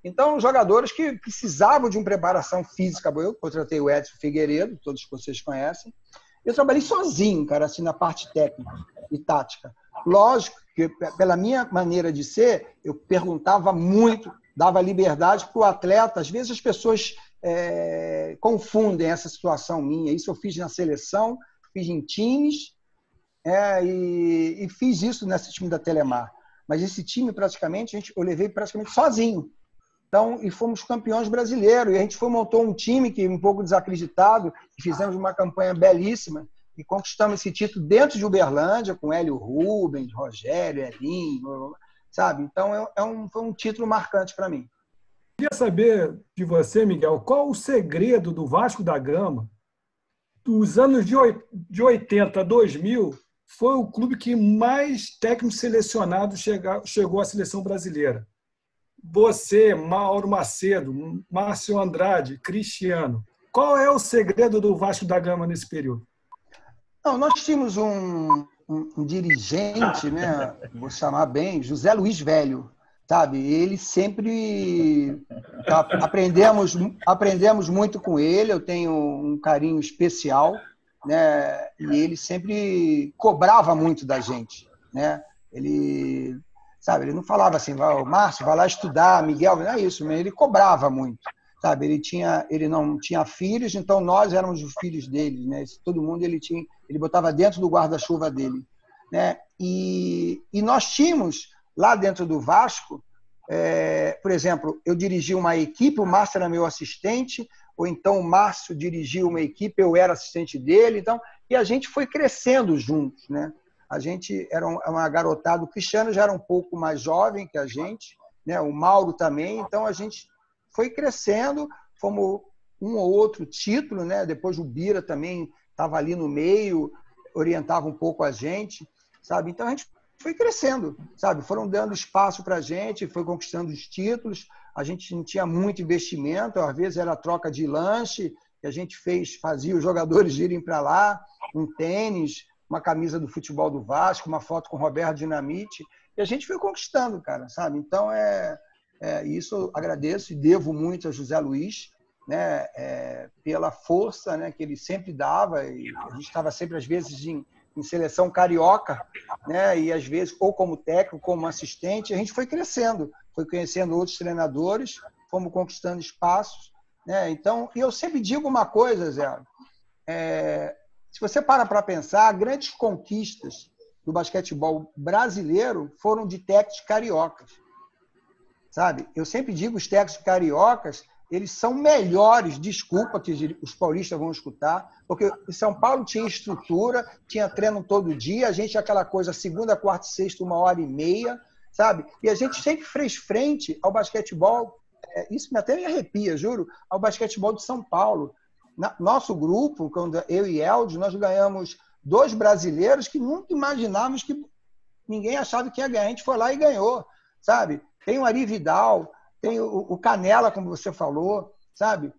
Então, jogadores que precisavam de uma preparação física. Eu contratei o Edson Figueiredo, todos que vocês conhecem. Eu trabalhei sozinho, cara, assim, na parte técnica e tática. Lógico que, pela minha maneira de ser, eu perguntava muito, dava liberdade para o atleta. Às vezes as pessoas confundem essa situação minha. Isso eu fiz na seleção, fiz em times E fiz isso nesse time da Telemar. Mas esse time, praticamente, eu levei praticamente sozinho. Então, e fomos campeões brasileiros. E a gente montou um time que um pouco desacreditado, e fizemos uma campanha belíssima, e conquistamos esse título dentro de Uberlândia, com Hélio Rubens, Rogério, Elinho, sabe? Então, foi um título marcante para mim. Queria saber de você, Miguel, qual o segredo do Vasco da Gama dos anos de 80 a 2000 foi o clube que mais técnicos selecionados chegou à seleção brasileira. Você, Mauro Macedo, Márcio Andrade, Cristiano. Qual é o segredo do Vasco da Gama nesse período? Não, nós tínhamos um dirigente, né? Vou chamar bem, José Luiz Velho, sabe? Ele sempre... Aprendemos muito com ele, eu tenho um carinho especial, né? E ele sempre cobrava muito da gente, né? Ele não falava assim, Márcio, vai lá estudar, Miguel, não é isso, mas ele cobrava muito, sabe? Ele não tinha filhos, então nós éramos os filhos dele, né? Todo mundo ele botava dentro do guarda-chuva dele, né? E nós tínhamos lá dentro do Vasco, por exemplo, eu dirigi uma equipe, o Márcio era meu assistente, ou então o Márcio dirigia uma equipe, eu era assistente dele, então, e a gente foi crescendo juntos, né? A gente era uma garotada, o Cristiano já era um pouco mais jovem que a gente, né? O Mauro também, então a gente foi crescendo, fomos um ou outro título, né? Depois o Bira também estava ali no meio, orientava um pouco a gente, sabe? Então a gente foi crescendo, sabe? Foram dando espaço para a gente, foi conquistando os títulos, a gente não tinha muito investimento, às vezes era troca de lanche, que a gente fazia os jogadores irem para lá, um tênis, uma camisa do futebol do Vasco, uma foto com o Roberto Dinamite, e a gente foi conquistando, cara, sabe? Então, isso eu agradeço e devo muito a José Luiz, né? Pela força, né, que ele sempre dava, e a gente estava sempre, às vezes, em seleção carioca, né? E às vezes, ou como técnico, como assistente, a gente foi crescendo, foi conhecendo outros treinadores, fomos conquistando espaços, né? Então, e eu sempre digo uma coisa, Zé, se você para pensar, grandes conquistas do basquetebol brasileiro foram de técnicos cariocas, sabe? Eu sempre digo, os técnicos cariocas, eles são melhores, desculpa que os paulistas vão escutar, porque em São Paulo tinha estrutura, tinha treino todo dia, a gente aquela coisa, segunda, quarta e sexta, 1h30, sabe? E a gente sempre fez frente ao basquetebol, isso até me arrepia, juro, ao basquetebol de São Paulo. Nosso grupo, quando eu e Eldio, nós ganhamos 2 brasileiros que nunca imaginávamos, que ninguém achava que ia ganhar. A gente foi lá e ganhou, sabe? Tem o Ari Vidal, tem o Canela, como você falou, sabe?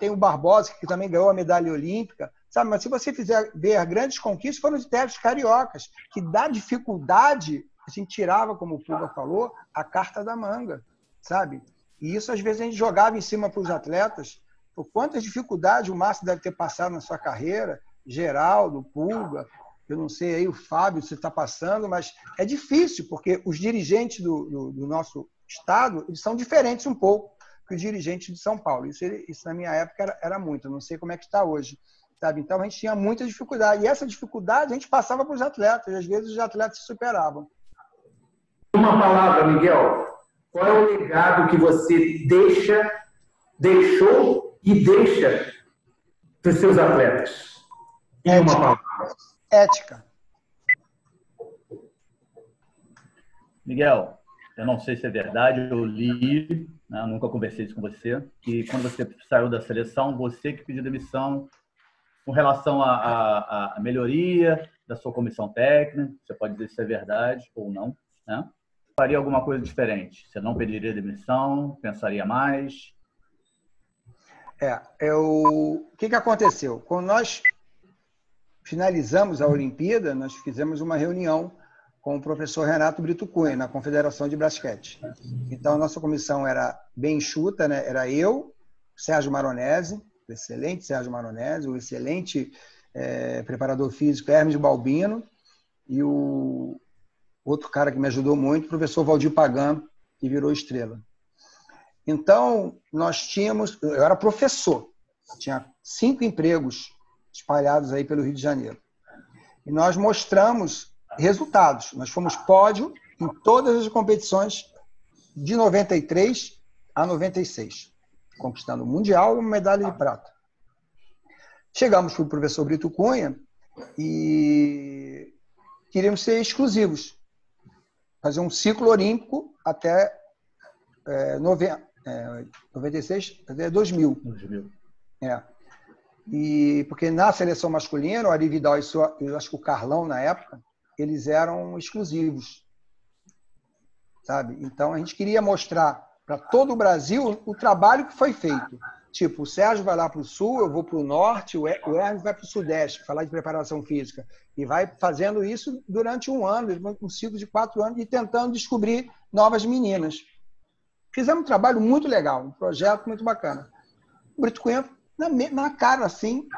Tem o Barbosa, que também ganhou a medalha olímpica, sabe? Mas se você fizer ver grandes conquistas, foram de técnicos cariocas, que da dificuldade, a gente tirava, como o Puga falou, a carta da manga, sabe? E isso, às vezes, a gente jogava em cima para os atletas. Por quantas dificuldades o Márcio deve ter passado na sua carreira, Geraldo, Pulga, eu não sei aí, o Fábio, você está passando, mas é difícil, porque os dirigentes do nosso estado, eles são diferentes um pouco que os dirigentes de São Paulo. Isso na minha época era muito, eu não sei como é que está hoje, sabe? Então a gente tinha muita dificuldade, e essa dificuldade a gente passava para os atletas, e às vezes os atletas se superavam. Uma palavra, Miguel, qual é o legado que você deixou e deixa para os seus atletas? Uma palavra. Ética. Miguel, eu não sei se é verdade, eu li, né, nunca conversei isso com você, que quando você saiu da seleção, você que pediu demissão com relação à melhoria da sua comissão técnica, você pode dizer se é verdade ou não, né? Faria alguma coisa diferente? Você não pediria demissão? Pensaria mais? O que aconteceu? Quando nós finalizamos a Olimpíada, nós fizemos uma reunião com o professor Renato Brito Cunha, na Confederação de Basquete. Então, a nossa comissão era bem enxuta, né? Era eu, Sérgio Maronese, o excelente Sérgio Maronese, o excelente preparador físico Hermes Balbino, e o outro cara que me ajudou muito, o professor Valdir Pagan, que virou estrela. Então, eu era professor, tinha 5 empregos espalhados aí pelo Rio de Janeiro. E nós mostramos resultados. Nós fomos pódio em todas as competições de 93 a 96, conquistando o Mundial e uma medalha de prata. Chegamos para o professor Brito Cunha e queríamos ser exclusivos, fazer um ciclo olímpico até 96, até 2000. E porque na seleção masculina, o Ari Vidal e eu acho que o Carlão, na época, eles eram exclusivos, sabe? Então, a gente queria mostrar para todo o Brasil o trabalho que foi feito. Tipo, o Sérgio vai lá para o sul, eu vou para o norte, o Hermes vai para o sudeste, falar de preparação física. E vai fazendo isso durante um ano, um ciclo de 4 anos, e tentando descobrir novas meninas. Fizemos um trabalho muito legal, um projeto muito bacana. O Brito Cunha, na cara assim,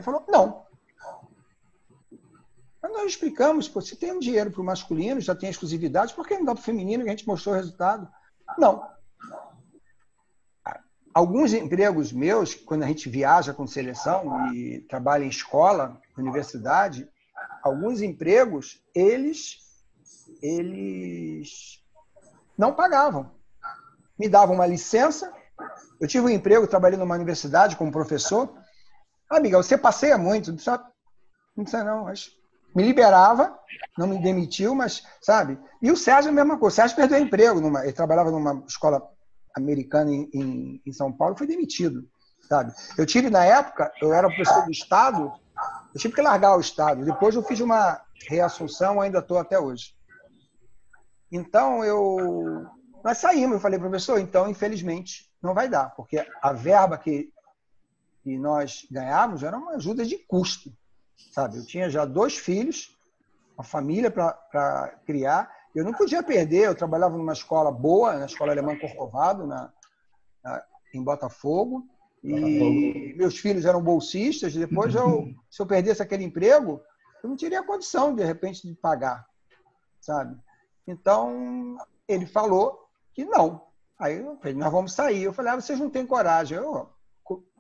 falou, não. Mas nós explicamos, pô, se tem um dinheiro para o masculino, já tem exclusividade, por que não dá para o feminino, que a gente mostrou o resultado? Não. Alguns empregos meus, quando a gente viaja com seleção e trabalha em escola, universidade, alguns empregos, eles não pagavam. Me davam uma licença. Eu tive um emprego, trabalhei numa universidade como professor. Miguel, você passeia muito, não precisa não, mas me liberava, não me demitiu, mas, sabe? E o Sérgio, a mesma coisa. O Sérgio perdeu emprego, ele trabalhava numa escola americana em São Paulo, foi demitido, sabe? Eu tive, na época, eu era professor do Estado, eu tive que largar o Estado. Depois eu fiz uma reassunção, ainda estou até hoje. Então, nós saímos, eu falei, professor, então, infelizmente, não vai dar, porque a verba que nós ganhávamos era uma ajuda de custo, sabe? Eu tinha já 2 filhos, uma família para criar, eu não podia perder, eu trabalhava numa escola boa, na Escola Alemã Corcovado, em Botafogo, e meus filhos eram bolsistas, depois, se eu perdesse aquele emprego, eu não teria condição, de repente, de pagar, sabe? Então, ele falou que não. Aí eu falei, nós vamos sair. Eu falei, vocês não têm coragem.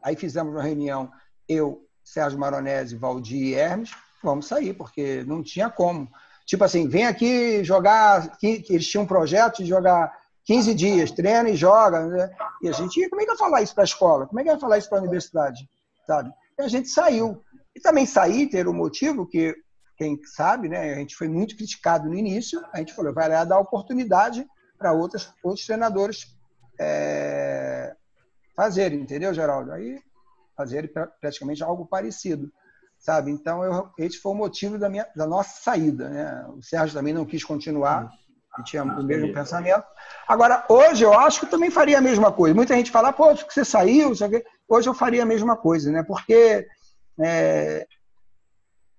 Aí fizemos uma reunião, eu, Sérgio Maronese, Valdir e Hermes, vamos sair, porque não tinha como. Tipo assim, vem aqui jogar, eles tinham um projeto de jogar 15 dias, treina e joga, né? E a gente, como é que vai falar isso para a escola? Como é que vai falar isso para a universidade? Sabe? E a gente saiu. E também sair, ter um motivo que, quem sabe, né? A gente foi muito criticado no início, a gente falou, vai lá dar oportunidade para outros treinadores fazerem, entendeu, Geraldo? Aí fazerem praticamente algo parecido, sabe? Então, esse foi o motivo da nossa saída, né? O Sérgio também não quis continuar, ele tinha o mesmo pensamento. Agora, hoje eu acho que eu também faria a mesma coisa. Muita gente fala, pô, que você saiu, hoje eu faria a mesma coisa, né? Porque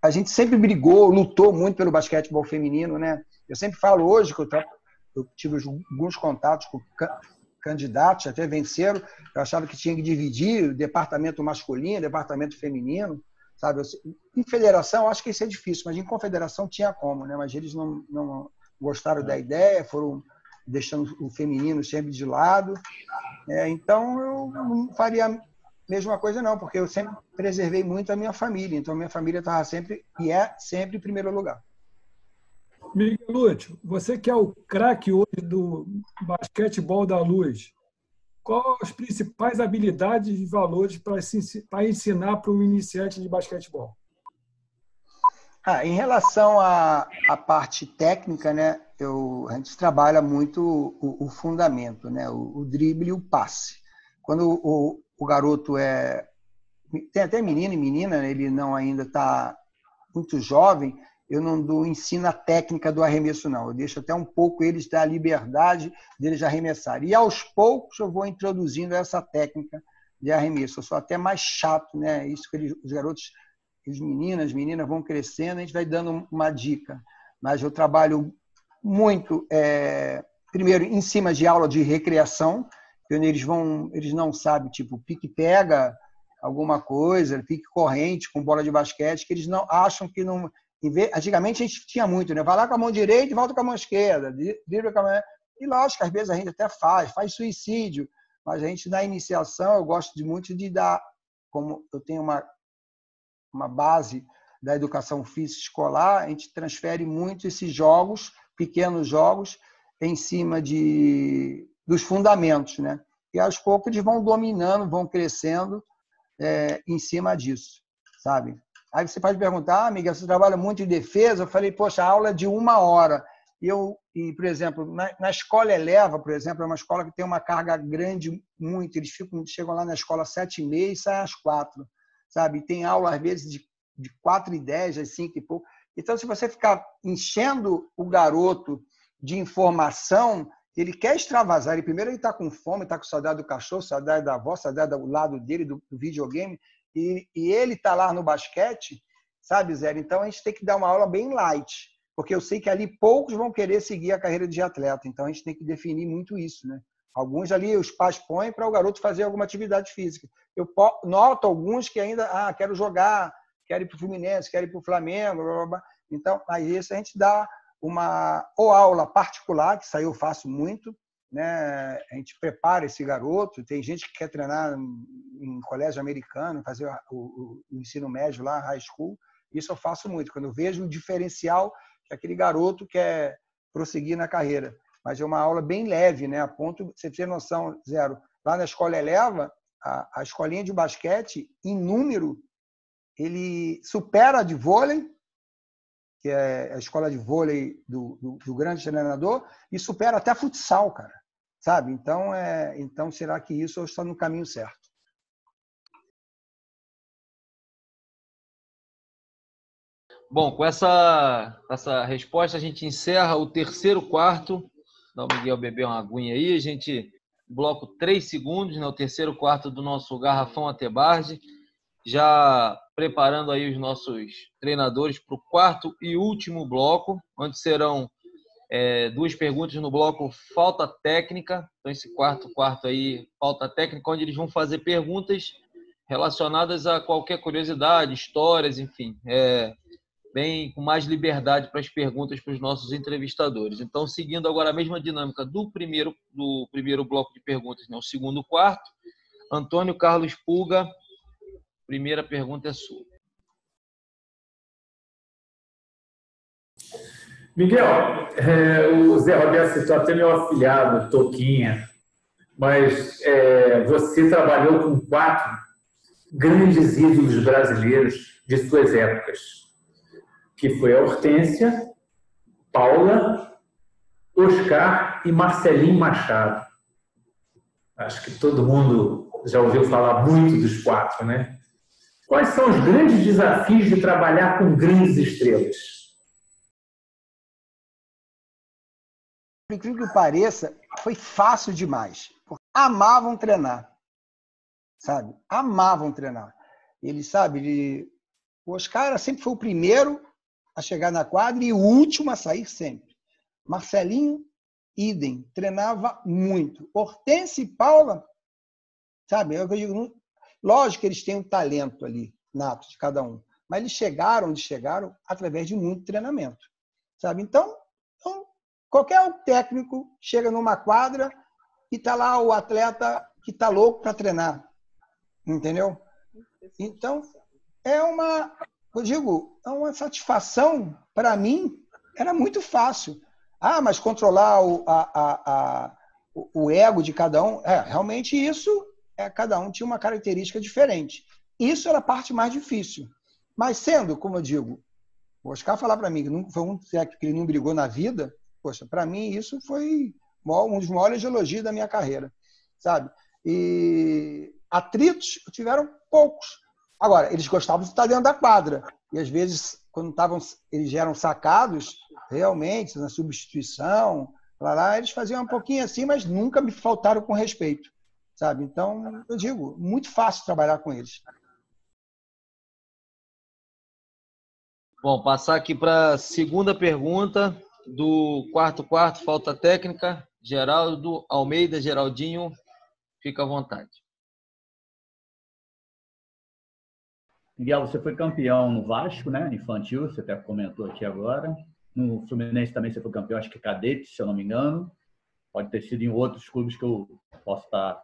a gente sempre brigou, lutou muito pelo basquetebol feminino, né? Eu sempre falo hoje que eu tive alguns contatos com candidatos, até venceram. Eu achava que tinha que dividir o departamento masculino, o departamento feminino, sabe? Em federação, acho que isso é difícil, mas em confederação tinha como, né? Mas eles não gostaram da ideia, foram deixando o feminino sempre de lado. Então, eu não faria a mesma coisa, não, porque eu sempre preservei muito a minha família. Então, a minha família estava sempre, e é sempre, em primeiro lugar. Miguel Lúcio, você que é o craque hoje do basquetebol da Luz, quais as principais habilidades e valores para ensinar para um iniciante de basquetebol? Em relação à parte técnica, né, a gente trabalha muito o fundamento, né, o drible e o passe. Quando o garoto tem até menino e menina, ele não ainda está muito jovem, eu não ensino a técnica do arremesso, não. Eu deixo até um pouco eles dar a liberdade deles arremessar. E aos poucos eu vou introduzindo essa técnica de arremesso. Eu sou até mais chato, né? Isso que os garotos, as meninas vão crescendo, a gente vai dando uma dica. Mas eu trabalho muito, primeiro, em cima de aula de recreação, quando eles não sabem, tipo, pique-pega, alguma coisa, pique corrente com bola de basquete, que eles não acham que não... Antigamente a gente tinha muito, né? Vai lá com a mão direita e volta com a mão esquerda, dribla com a mão... E lógico, às vezes a gente até faz suicídio, mas a gente, na iniciação, eu gosto muito de dar, como eu tenho uma base da educação física escolar, a gente transfere muito esses jogos, pequenos jogos, em cima dos fundamentos, né? E aos poucos eles vão dominando, vão crescendo em cima disso, sabe? Aí você pode perguntar, Miguel, você trabalha muito em defesa? Eu falei, poxa, a aula é de 1 hora. E, por exemplo, na escola Eleva, por exemplo, é uma escola que tem uma carga grande muito. Eles chegam lá na escola às 7h30 e saem às 4h, sabe? Tem aula, às vezes, de 4h10, às 5 e pouco. Então, se você ficar enchendo o garoto de informação, ele quer extravasar. Primeiro, ele está com fome, está com saudade do cachorro, saudade da avó, saudade do lado dele, do videogame. E ele está lá no basquete, sabe, Zé? Então, a gente tem que dar uma aula bem light, porque eu sei que ali poucos vão querer seguir a carreira de atleta. Então, a gente tem que definir muito isso, né? Alguns ali, os pais põem para o garoto fazer alguma atividade física. Eu noto alguns que ainda, quero jogar, quero ir para o Fluminense, quero ir para o Flamengo, blá, blá, blá. Então, aí isso a gente dá uma aula particular, que isso aí eu faço muito, né? A gente prepara esse garoto. Tem gente que quer treinar em colégio americano, fazer o ensino médio lá, high school. Isso eu faço muito, quando eu vejo o diferencial que aquele garoto quer prosseguir na carreira. Mas é uma aula bem leve, né? A ponto de você ter noção, Zero. Lá na escola Eleva, a escolinha de basquete, em número, ele supera a de vôlei, que é a escola de vôlei do grande treinador, e supera até futsal, cara. Sabe? Então, será que isso está no caminho certo? Bom, com essa resposta, a gente encerra o terceiro quarto. Dá o Miguel beber uma aguinha aí. A gente, bloco 3 segundos, né? O terceiro quarto do nosso Garrafão Atebarge. Já preparando aí os nossos treinadores para o quarto e último bloco, onde serão 2 perguntas no bloco falta técnica. Então, esse quarto aí, falta técnica, onde eles vão fazer perguntas relacionadas a qualquer curiosidade, histórias, enfim. Bem com mais liberdade para as perguntas para os nossos entrevistadores. Então, seguindo agora a mesma dinâmica do primeiro bloco de perguntas, né? O segundo quarto, Antônio Carlos Pulga, primeira pergunta é sua. Miguel, o Zé Roberto citou até meu afilhado, Toquinha, mas você trabalhou com 4 grandes ídolos brasileiros de suas épocas, que foi a Hortência, Paula, Oscar e Marcelinho Machado. Acho que todo mundo já ouviu falar muito dos 4, né? Quais são os grandes desafios de trabalhar com grandes estrelas? Por incrível que pareça, foi fácil demais. Porque amavam treinar, sabe? Amavam treinar. O Oscar sempre foi o primeiro a chegar na quadra e o último a sair sempre. Marcelinho, idem, treinava muito. Hortência e Paula, sabe? Eu digo, lógico que eles têm um talento ali, nato de cada um, mas eles chegaram através de muito treinamento, sabe? Então qualquer técnico chega numa quadra e está lá o atleta que está louco para treinar, entendeu? Então, é uma satisfação, para mim, era muito fácil. Mas controlar o ego de cada um, realmente isso, cada um tinha uma característica diferente. Isso era a parte mais difícil. Mas sendo, como eu digo, o Oscar falar para mim que não foi um técnico que ele não brigou na vida, poxa, para mim isso foi um dos maiores elogios da minha carreira, sabe? E atritos tiveram poucos. Agora, eles gostavam de estar dentro da quadra. E às vezes, quando eles eram sacados, realmente, na substituição, eles faziam um pouquinho assim, mas nunca me faltaram com respeito, sabe? Então, eu digo, muito fácil trabalhar com eles. Bom, passar aqui para a segunda pergunta do quarto, falta técnica. Geraldo Almeida, Geraldinho, fica à vontade. Miguel, você foi campeão no Vasco, né? Infantil, você até comentou aqui agora. No Fluminense também você foi campeão, acho que cadete, se eu não me engano. Pode ter sido em outros clubes que eu posso estar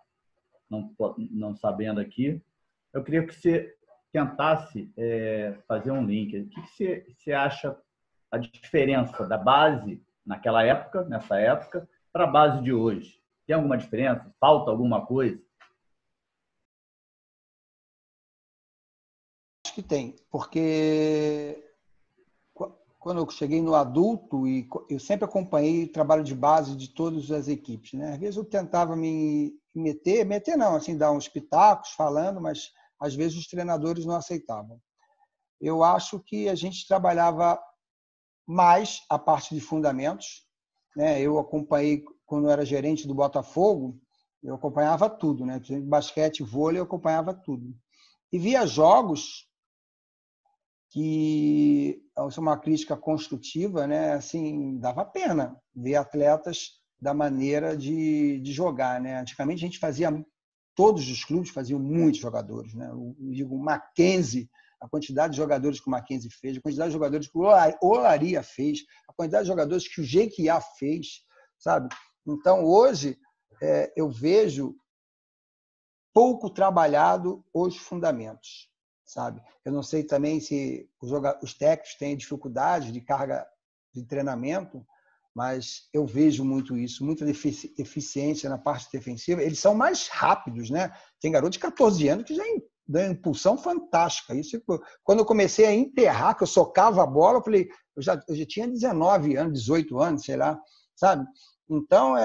não sabendo aqui. Eu queria que você tentasse fazer um link. O que você acha a diferença da base nessa época, para a base de hoje? Tem alguma diferença? Falta alguma coisa? Acho que tem, porque quando eu cheguei no adulto, e eu sempre acompanhei o trabalho de base de todas as equipes, né? Às vezes eu tentava me meter não, assim, dar uns pitacos falando, mas às vezes os treinadores não aceitavam. Eu acho que a gente trabalhava mais a parte de fundamentos, né? Eu acompanhei, quando eu era gerente do Botafogo, eu acompanhava tudo, né? Basquete, vôlei, eu acompanhava tudo. E via jogos que, isso é uma crítica construtiva, né? Assim, dava pena ver atletas da maneira de jogar, né? Antigamente a gente fazia, todos os clubes faziam muitos jogadores, né? Eu digo, o Mackenzie, a quantidade de jogadores que o Mackenzie fez, a quantidade de jogadores que o Olaria fez, a quantidade de jogadores que o Jequiá fez, sabe? Então, hoje, eu vejo pouco trabalhado os fundamentos, sabe? Eu não sei também se os técnicos têm dificuldade de carga de treinamento, mas eu vejo muito isso, muita deficiência na parte defensiva. Eles são mais rápidos, né? Tem garoto de 14 anos que já dá uma impulsão fantástica. Isso, quando eu comecei a enterrar, que eu socava a bola, eu falei, eu já tinha 19 anos, 18 anos, sei lá, sabe? Então,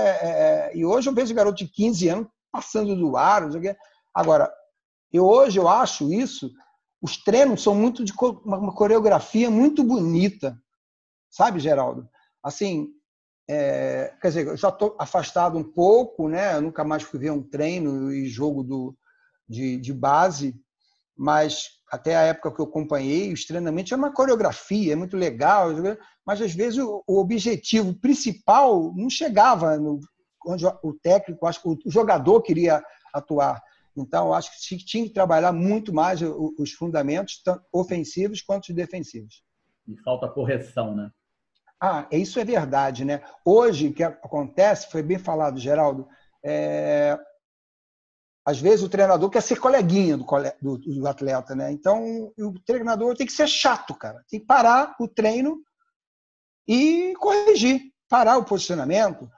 e hoje eu vejo garoto de 15 anos passando do ar. Agora, hoje eu acho isso, os treinos são muito de uma coreografia muito bonita, sabe, Geraldo? Assim, quer dizer, eu já estou afastado um pouco, né? Eu nunca mais fui ver um treino e jogo de base, mas até a época que eu acompanhei, os treinamentos é uma coreografia, é muito legal, mas às vezes o objetivo principal não chegava onde o técnico, acho que o jogador queria atuar. Então, eu acho que tinha que trabalhar muito mais os fundamentos, tanto ofensivos quanto defensivos. E falta correção, né? Isso é verdade, né? Hoje, o que acontece, foi bem falado, Geraldo, às vezes o treinador quer ser coleguinha do atleta, né? Então, o treinador tem que ser chato, cara. Tem que parar o treino e corrigir, parar o posicionamento.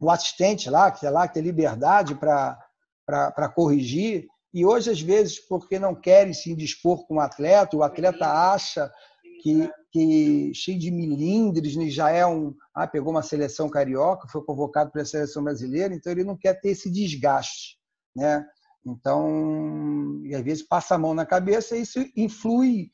O assistente lá, que tem liberdade para corrigir. E hoje, às vezes, porque não querem se indispor com o atleta acha que cheio de milindres, né? Já pegou uma seleção carioca, foi convocado para a seleção brasileira, então ele não quer ter esse desgaste, né? Então, e às vezes passa a mão na cabeça e isso influi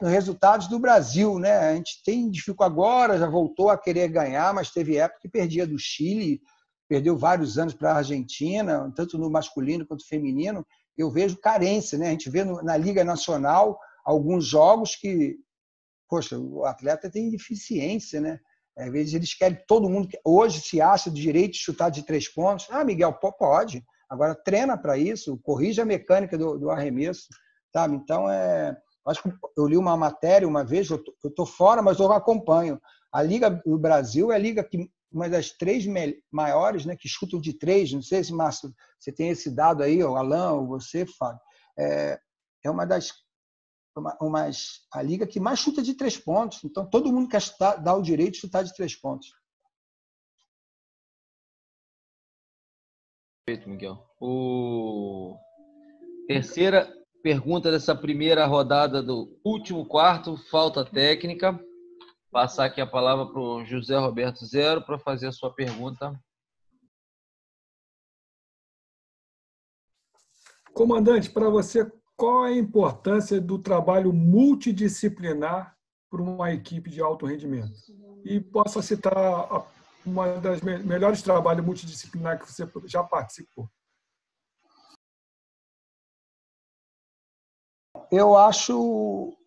nos resultados do Brasil, né? A gente tem dificuldade agora, já voltou a querer ganhar, mas teve época que perdia do Chile, perdeu vários anos para a Argentina, tanto no masculino quanto no feminino. Eu vejo carência, né? A gente vê na Liga Nacional alguns jogos que, poxa, o atleta tem deficiência, né? Às vezes eles querem, todo mundo hoje se acha de direito de chutar de 3 pontos. Miguel, pode. Agora treina para isso, corrige a mecânica do arremesso, sabe? Então, acho que eu li uma matéria uma vez, eu estou fora, mas eu acompanho. A Liga do Brasil é a liga que uma das 3 maiores, né, que chutam de 3. Não sei se, Márcio, você tem esse dado aí, o Alan, ou você, Fábio. É a liga que mais chuta de 3 pontos. Então, todo mundo quer dar o direito de chutar de 3 pontos. Perfeito, Miguel. Terceira pergunta dessa primeira rodada do último quarto, falta técnica. Passar aqui a palavra para o José Roberto Zero para fazer a sua pergunta. Comandante, para você, qual é a importância do trabalho multidisciplinar para uma equipe de alto rendimento? E posso citar uma das melhores trabalhos multidisciplinares que você já participou. Eu acho,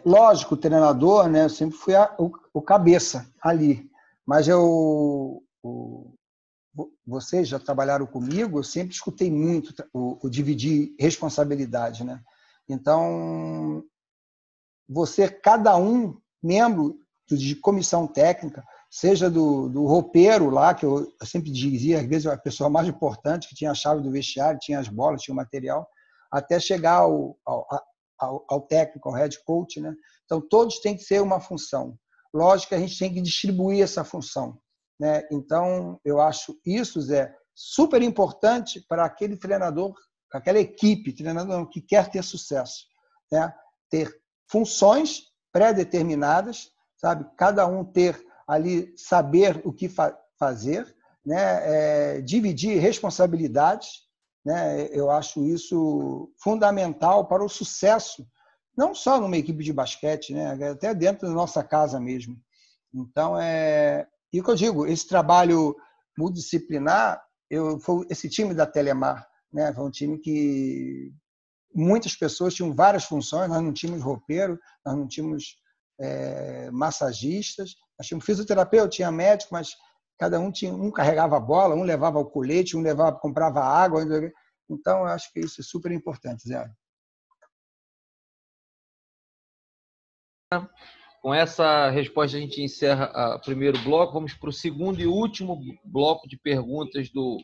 lógico, o treinador, né? Eu sempre fui o cabeça ali, mas vocês já trabalharam comigo, eu sempre escutei muito o dividir responsabilidade, né? Então, cada um membro de comissão técnica, seja do roupeiro lá, que eu sempre dizia, às vezes a pessoa mais importante, que tinha a chave do vestiário, tinha as bolas, tinha o material, até chegar ao técnico, ao head coach, né? Então, todos têm que ser uma função. Lógico que a gente tem que distribuir essa função, né? Então, eu acho isso, Zé, super importante para aquele treinador, aquela equipe, treinador que quer ter sucesso, né? Ter funções pré-determinadas, sabe? Cada um ter ali, saber o que fazer, né? Dividir responsabilidades, né? Eu acho isso fundamental para o sucesso, não só numa equipe de basquete, né? Até dentro da nossa casa mesmo. Então, e o que eu digo, esse trabalho multidisciplinar, esse time da Telemar, né? Foi um time que muitas pessoas tinham várias funções, nós não tínhamos roupeiro, nós não tínhamos massagistas, nós tínhamos fisioterapeuta, tinha médico, mas cada um carregava a bola, um levava o colete, comprava água. Então, eu acho que isso é super importante, Zé. Com essa resposta, a gente encerra o primeiro bloco. Vamos para o segundo e último bloco de perguntas do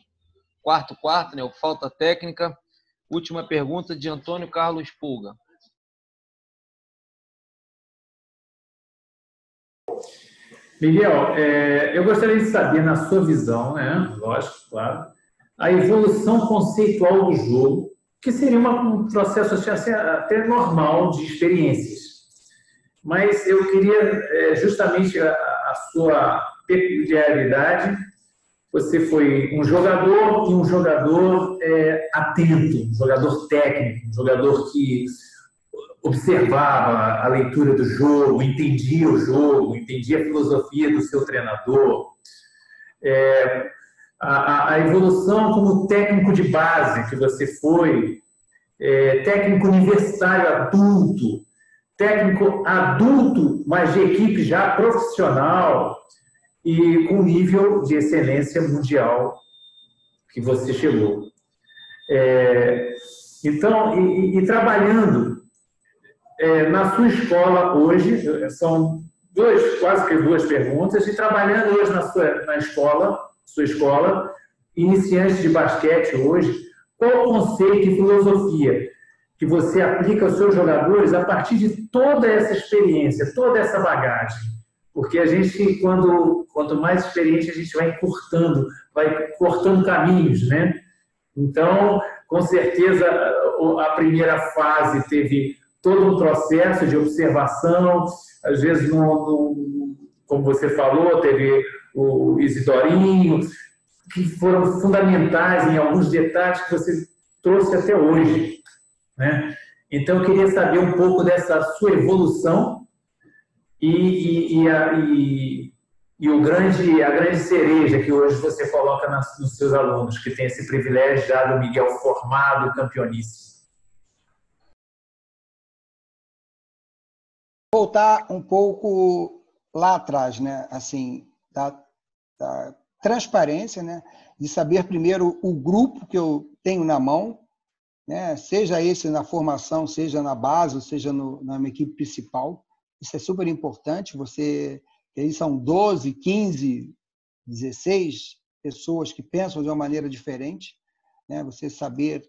quarto, né? O Falta Técnica. Última pergunta de Antônio Carlos Pulga. Miguel, eu gostaria de saber, na sua visão, né? Lógico, claro, a evolução conceitual do jogo, que seria um processo assim, até normal de experiências. Mas eu queria justamente a sua peculiaridade. Você foi um jogador e um jogador atento, um jogador técnico, um jogador que observava a leitura do jogo, entendia o jogo, entendia a filosofia do seu treinador. A evolução como técnico de base que você foi, técnico universitário adulto, técnico adulto, mas de equipe já profissional e com nível de excelência mundial que você chegou. Então, e trabalhando na sua escola hoje, são quase que duas perguntas, e trabalhando hoje sua escola, iniciante de basquete hoje, qual o conceito e filosofia que você aplica aos seus jogadores a partir de toda essa experiência, toda essa bagagem? Porque a gente, quanto mais experiente, a gente vai cortando caminhos, né? Então, com certeza, a primeira fase teve todo um processo de observação, às vezes, como você falou, teve o Isidorinho, que foram fundamentais em alguns detalhes que você trouxe até hoje, né? Então, eu queria saber um pouco dessa sua evolução e a grande cereja que hoje você coloca nos seus alunos, que tem esse privilégio já do Miguel formado, campeoníssimo. Voltar um pouco lá atrás, né? Assim, da transparência, né? De saber primeiro o grupo que eu tenho na mão, né? Seja esse na formação, seja na base, ou seja na minha equipe principal. Isso é super importante. Eles são 12, 15, 16 pessoas que pensam de uma maneira diferente, né? Você saber,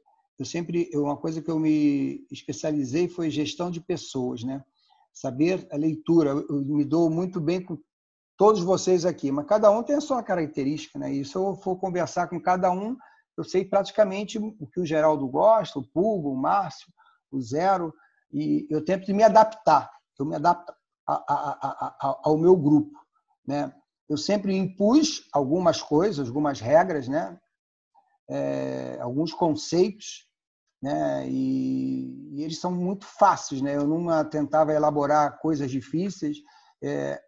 uma coisa que eu me especializei foi gestão de pessoas, né? Saber a leitura. Eu me dou muito bem com todos vocês aqui, mas cada um tem a sua característica, né? E se eu for conversar com cada um, eu sei praticamente o que o Geraldo gosta, o Pugo, o Márcio, o Zero, e eu tento me adaptar. Eu me adapto ao meu grupo, né? Eu sempre impus algumas coisas, algumas regras, né? Alguns conceitos, né? E eles são muito fáceis, né? Eu não tentava elaborar coisas difíceis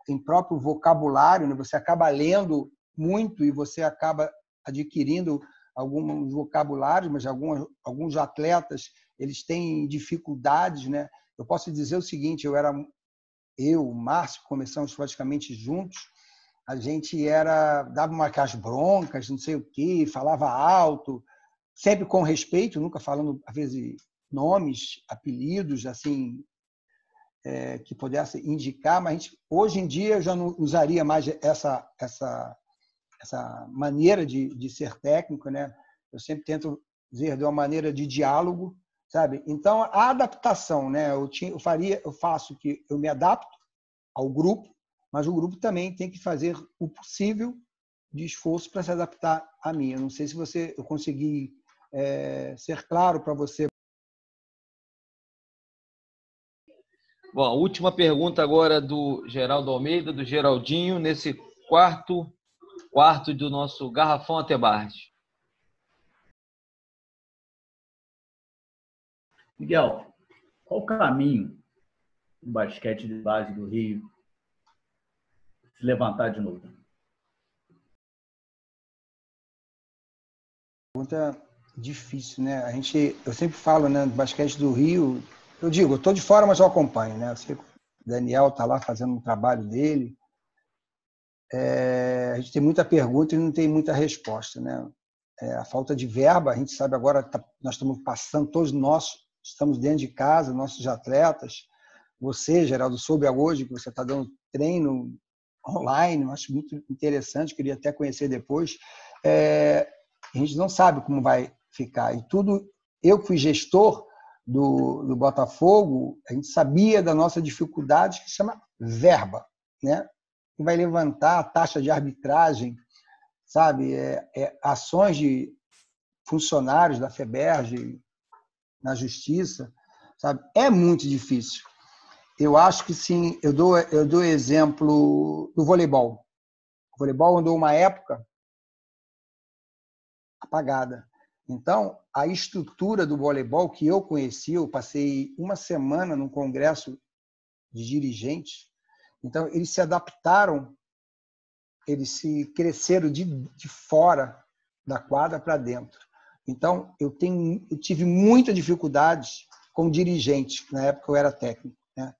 em próprio vocabulário, né? Você acaba lendo muito e você acaba adquirindo alguns vocabulários, mas alguns atletas eles têm dificuldades, né? Eu posso dizer o seguinte: o Márcio, começamos praticamente juntos, a gente dava umas broncas, não sei o quê, falava alto, sempre com respeito, nunca falando, às vezes, nomes, apelidos, assim, que pudesse indicar, mas hoje em dia eu já não usaria mais essa maneira de ser técnico, né? Eu sempre tento dizer de uma maneira de diálogo, sabe? Então, a adaptação, né? Eu faço que eu me adapto ao grupo, mas o grupo também tem que fazer o possível de esforço para se adaptar a mim. Eu não sei se eu consegui ser claro para você. Bom, a última pergunta agora do Geraldo Almeida, do Geraldinho, nesse quarto do nosso Garrafão Atebarte. Miguel, qual o caminho do basquete de base do Rio se levantar de novo? Pergunta difícil, né? Eu sempre falo, né, do basquete do Rio. Eu digo, eu estou de fora, mas eu acompanho, né? Eu sei que o Daniel está lá fazendo um trabalho dele. A gente tem muita pergunta e não tem muita resposta, né? A falta de verba, a gente sabe agora, nós estamos passando, todos nós estamos dentro de casa, nossos atletas. Você, Geraldo, soube hoje que você está dando treino online, eu acho muito interessante, queria até conhecer depois. A gente não sabe como vai ficar. E tudo, eu que fui gestor do Botafogo, a gente sabia da nossa dificuldade, que se chama verba, né? Que vai levantar a taxa de arbitragem, sabe? Ações de funcionários da FEBERJ na justiça, sabe? É muito difícil. Eu acho que sim. Eu dou exemplo do voleibol. O voleibol andou uma época apagada. Então, a estrutura do voleibol que eu conheci, eu passei uma semana num congresso de dirigentes. Então, eles se adaptaram, eles se cresceram de fora da quadra para dentro. Então, eu tive muita dificuldade como dirigente, na época eu era técnico, né?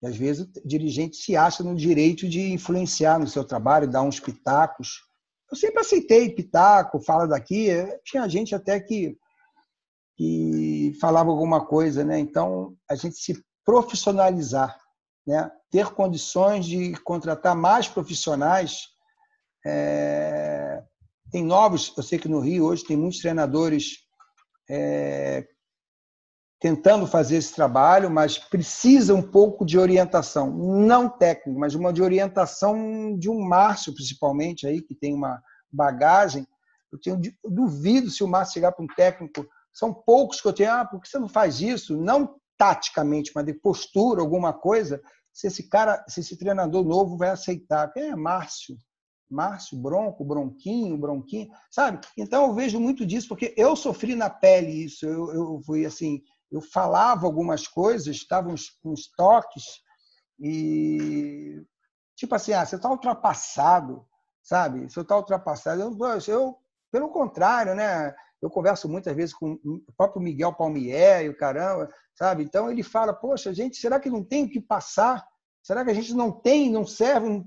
E, às vezes, o dirigente se acha no direito de influenciar no seu trabalho, dar uns pitacos. Eu sempre aceitei pitaco, fala daqui. Tinha gente até que falava alguma coisa, né? Então, a gente se profissionalizar, né? Ter condições de contratar mais profissionais. Tem novos, eu sei que no Rio hoje tem muitos treinadores tentando fazer esse trabalho, mas precisa um pouco de orientação, não técnica, mas uma de orientação de um Márcio, principalmente, aí, que tem uma bagagem. Eu duvido se o Márcio chegar para um técnico, são poucos que eu tenho, por que você não faz isso? Não taticamente, mas de postura, alguma coisa, se esse treinador novo vai aceitar. Quem é Márcio? Márcio, Bronco, Bronquinho, sabe? Então eu vejo muito disso, porque eu sofri na pele isso. Eu fui assim, eu falava algumas coisas, estavam uns toques e tipo assim, você está ultrapassado, sabe? Você está ultrapassado. Eu, pelo contrário, né? Eu converso muitas vezes com o próprio Miguel Palmieri, o caramba, sabe? Então ele fala, poxa, gente, será que não tem o que passar? Será que a gente não tem, não serve,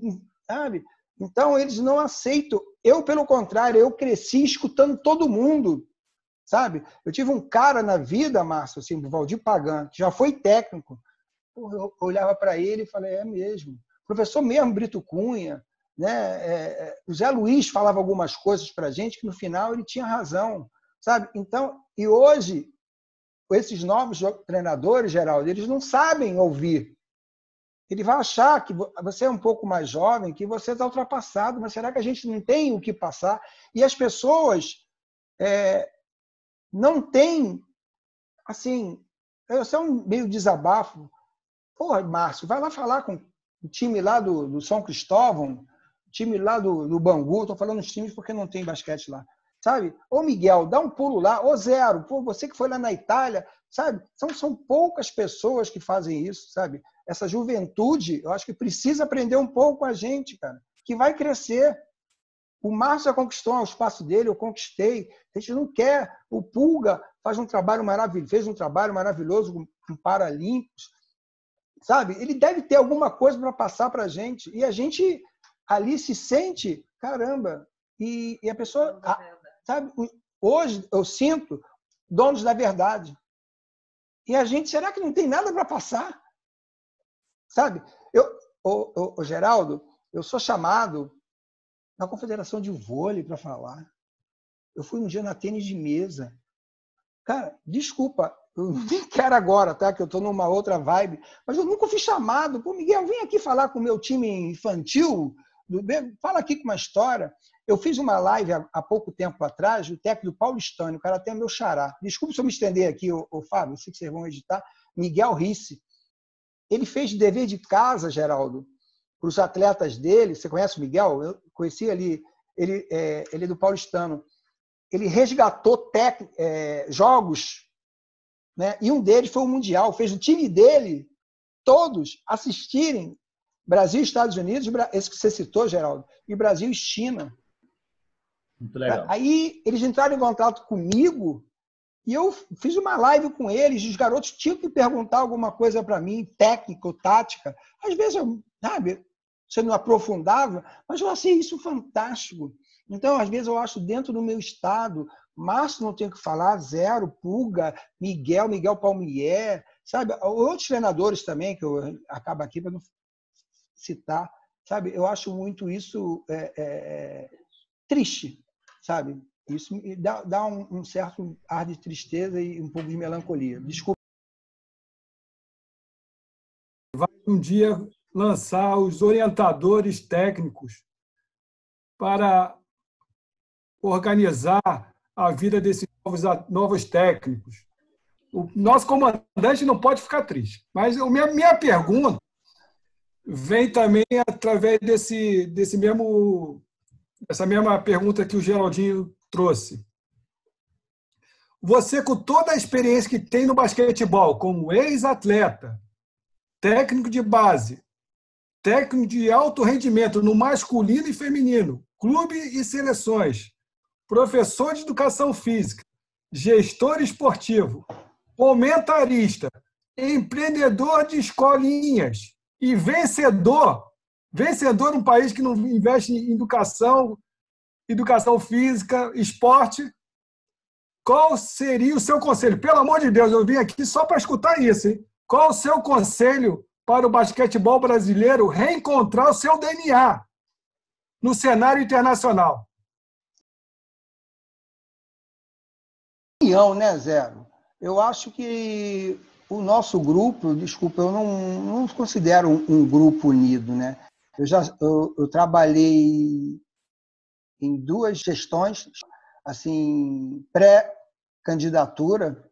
sabe? Então, eles não aceitam. Eu, pelo contrário, eu cresci escutando todo mundo, sabe? Eu tive um cara na vida, Márcio, assim, o Valdir Pagan, que já foi técnico. Eu olhava para ele e falei, é mesmo. O professor mesmo, Brito Cunha, né? O Zé Luiz falava algumas coisas para a gente que, no final, ele tinha razão, sabe? Então, e hoje, esses novos treinadores, Geraldo, eles não sabem ouvir. Ele vai achar que você é um pouco mais jovem, que você está ultrapassado, mas será que a gente não tem o que passar? E as pessoas não têm, assim, isso é um meio desabafo. Porra, Márcio, vai lá falar com o time lá do São Cristóvão, o time lá do Bangu, estou falando os times porque não tem basquete lá, sabe? Ô Miguel, dá um pulo lá, ô Zero, pô, você que foi lá na Itália, sabe? São poucas pessoas que fazem isso, sabe? Essa juventude, eu acho que precisa aprender um pouco com a gente, cara, que vai crescer. O Márcio já conquistou o espaço dele, eu conquistei. A gente não quer. O Pulga fez um trabalho maravilhoso com Paralímpicos, sabe? Ele deve ter alguma coisa para passar para a gente. E a gente ali se sente, caramba, e a pessoa, sabe? Hoje eu sinto donos da verdade. E a gente, será que não tem nada para passar? Sabe? Geraldo, eu sou chamado na Confederação de Vôlei para falar. Eu fui um dia na tênis de mesa. Cara, desculpa, eu nem quero agora, tá? Que eu estou numa outra vibe, mas eu nunca fui chamado. Pô, Miguel, vem aqui falar com o meu time infantil, fala aqui com uma história. Eu fiz uma live há pouco tempo atrás, o técnico do Paulistano, o cara até é meu xará. Desculpa se eu me estender aqui, ô Fábio, eu sei que vocês vão editar. Miguel Risse. Ele fez dever de casa, Geraldo, para os atletas dele. Você conhece o Miguel? Eu conheci ele é do Paulistano. Ele resgatou jogos, né? E um deles foi o Mundial. Fez o time dele, todos, assistirem Brasil e Estados Unidos, esse que você citou, Geraldo, e Brasil e China. Muito legal. Aí eles entraram em contato comigo e eu fiz uma live com eles. Os garotos tinham que perguntar alguma coisa para mim, técnica ou tática. Às vezes, você não aprofundava, mas eu achei isso fantástico. Então, às vezes, eu acho dentro do meu estado, Márcio não tem o que falar, Zero, Pulga, Miguel Palmier, sabe? Outros treinadores também, que eu acabo aqui para não citar, sabe? Eu acho muito isso triste, sabe? Isso me dá um certo ar de tristeza e um pouco de melancolia. Desculpa. Vai um dia lançar os orientadores técnicos para organizar a vida desses novos técnicos. O nosso comandante não pode ficar triste. Mas a minha pergunta vem também através dessa mesma pergunta que o Geraldinho trouxe. Você, com toda a experiência que tem no basquetebol, como ex-atleta, técnico de base, técnico de alto rendimento no masculino e feminino, clube e seleções, professor de educação física, gestor esportivo, comentarista, empreendedor de escolinhas e vencedor num país que não investe em educação física, esporte. Qual seria o seu conselho? Pelo amor de Deus, eu vim aqui só para escutar isso, hein? Qual o seu conselho para o basquetebol brasileiro reencontrar o seu DNA no cenário internacional? Né, Zero? Eu acho que o nosso grupo, desculpa, eu não considero um grupo unido, né? Eu trabalhei em 2 gestões, assim, pré-candidatura,